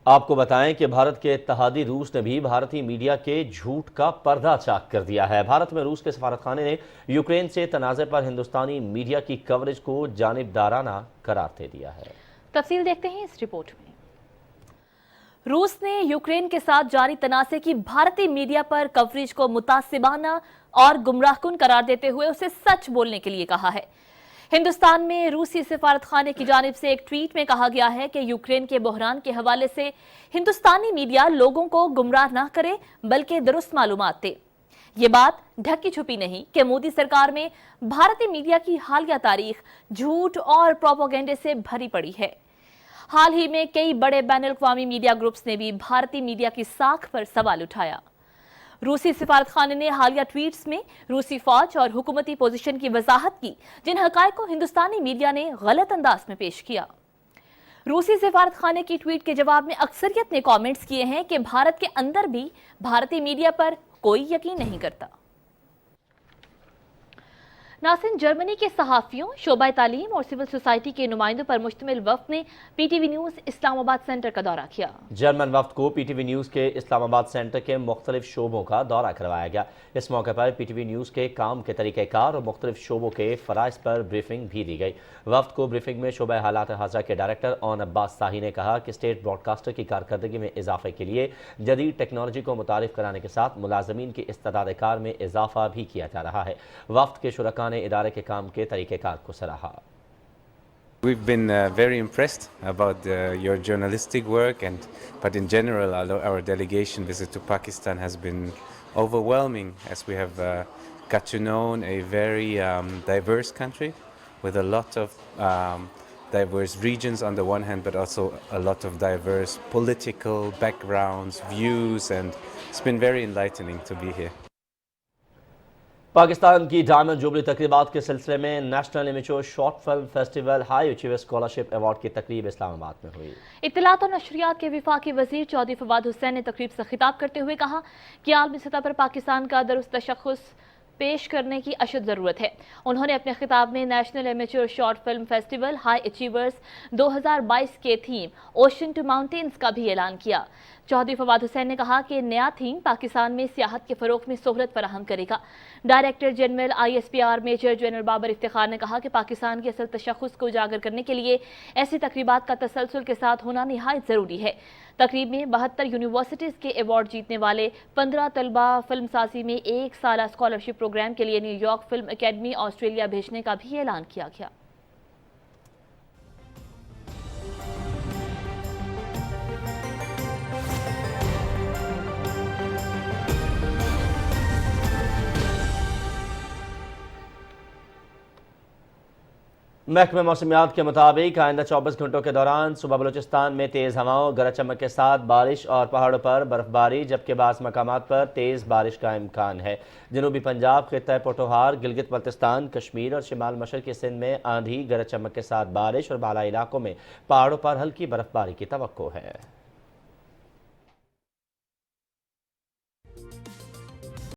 آپ کو بتائیں کہ بھارت کے اتحادی روس نے بھی بھارتی میڈیا کے جھوٹ کا پردہ چاک کر دیا ہے۔ بھارت میں روس کے سفارت خانے نے یوکرین سے تنازع پر ہندوستانی میڈیا کی کوریج کو جانبدارانہ قرار دے دیا ہے۔ تفصیل دیکھتے ہیں اس رپورٹ میں۔ روس نے یوکرین کے ساتھ جاری تنازع کی بھارتی میڈیا پر کوریج کو متعصبانہ اور گمراہ کن قرار دیتے ہوئے اسے سچ بولنے کے لیے کہا ہے۔ ہندوستان میں روسی سفارت خانے کی جانب سے ایک ٹویٹ میں کہا گیا ہے کہ یوکرین کے بحران کے حوالے سے ہندوستانی میڈیا لوگوں کو گمراہ نہ کرے بلکہ درست معلومات دے۔ یہ بات ڈھکی چھپی نہیں کہ مودی سرکار میں بھارتی میڈیا کی حالیہ تاریخ جھوٹ اور پروپیگنڈے سے بھری پڑی ہے۔ حال ہی میں کئی بڑے بین الاقوامی میڈیا گروپس نے بھی بھارتی میڈیا کی ساکھ پر سوال اٹھایا۔ روسی سفارت خانے نے حالیہ ٹویٹس میں روسی فوج اور حکومتی پوزیشن کی وضاحت کی، جن حقائق کو ہندوستانی میڈیا نے غلط انداز میں پیش کیا۔ روسی سفارت خانے کی ٹویٹ کے جواب میں اکثریت نے کامنٹس کیے ہیں کہ بھارت کے اندر بھی بھارتی میڈیا پر کوئی یقین نہیں کرتا۔ नासिन जर्मनी के सहाफ़ियों, शोबा तालीम और सिविल सोसाइटी के नुमाइंदों पर मुश्तमिल वफ़द ने PTV न्यूज़ इस्लामाबाद सेंटर का दौरा किया। जर्मन वफ़द को PTV न्यूज़ के इस्लामाबाद सेंटर के मुख्तलिफ शोबों का दौरा करवाया गया। इस मौके पर PTV न्यूज़ के काम के तरीक़ेकार और मुख्तलिफ शोबों के फ़राइज़ पर ब्रीफिंग भी दी गई। वफ़द को ब्रीफिंग में शोबा हालात हाज़रा के डायरेक्टर ओन अब्बास साही ने कहा कि स्टेट ब्रॉडकास्टर की कारकर्दगी में इजाफे के लिए जदीद टेक्नोलॉजी को मुतारिफ कराने के साथ मुलाजमीन की इस्तादाद कार में इजाफा भी किया जा रहा है। वफ़द के शुरका ने इदारे के काम के तरीक़ेकार को सराहा। We've been very impressed about your journalistic work, but in general our delegation visit to Pakistan has been overwhelming, as we have got to know a very diverse country with a lot of diverse regions on the one hand, but also a lot of diverse political backgrounds, views, and it's been very enlightening to be here. Pakistan की diamond jubilee तकरीबात के सिलसिले में national immature short film festival high achiever scholarship award की तकरीब इस्लामाबाद में हुई। इत्तलात और नशरियात के विफाकी वजीर चौधरी फवाद हुसैन ने तकरीब से खिताब करते हुए कहा कि आलमी सतह पर पाकिस्तान का दुरुस्त तशख़्ख़ुस पेश करने की अशद ज़रूरत है। उन्होंने अपने खिताब में national amateur short film festival high achievers 2022 के थीम ओशन टू माउंटेन्स का भी ऐलान किया। चौधरी फवाद हुसैन ने कहा कि नया थीम पाकिस्तान में सियाहत के फ़रोग़ में सहूलत फराहम करेगा। Director general ISPR major general Babar Iftikhar ने कहा कि पाकिस्तान के असल तशख़्ख़ुस को उजागर करने के लिए ऐसी तकरीबात का तसलसल के साथ होना निहायत ज़रूरी है। तकरीब में 72 यूनिवर्सिटीज़ के अवार्ड जीतने वाले 15 तलबा फिल्म साजी में एक साला स्कॉलरशिप प्रोग्राम के लिए न्यूयॉर्क फिल्म एकेडमी ऑस्ट्रेलिया भेजने का भी ऐलान किया गया। महकमे मौसमियात के मुताबिक आइंदा 24 घंटों के दौरान सुबह बलूचिस्तान में तेज़ हवाओं, गरज चमक के साथ बारिश और पहाड़ों पर बर्फबारी, जबकि बाज़ मकामात पर तेज़ बारिश का इम्कान है। जनूबी पंजाब, खित्ता पोठोहार, गिलगित बल्तिस्तान, कश्मीर और शिमाल मशरक़ी सिंध में आंधी, गरज चमक के साथ बारिश और बाला इलाकों में पहाड़ों पर हल्की बर्फबारी की तवक्को है।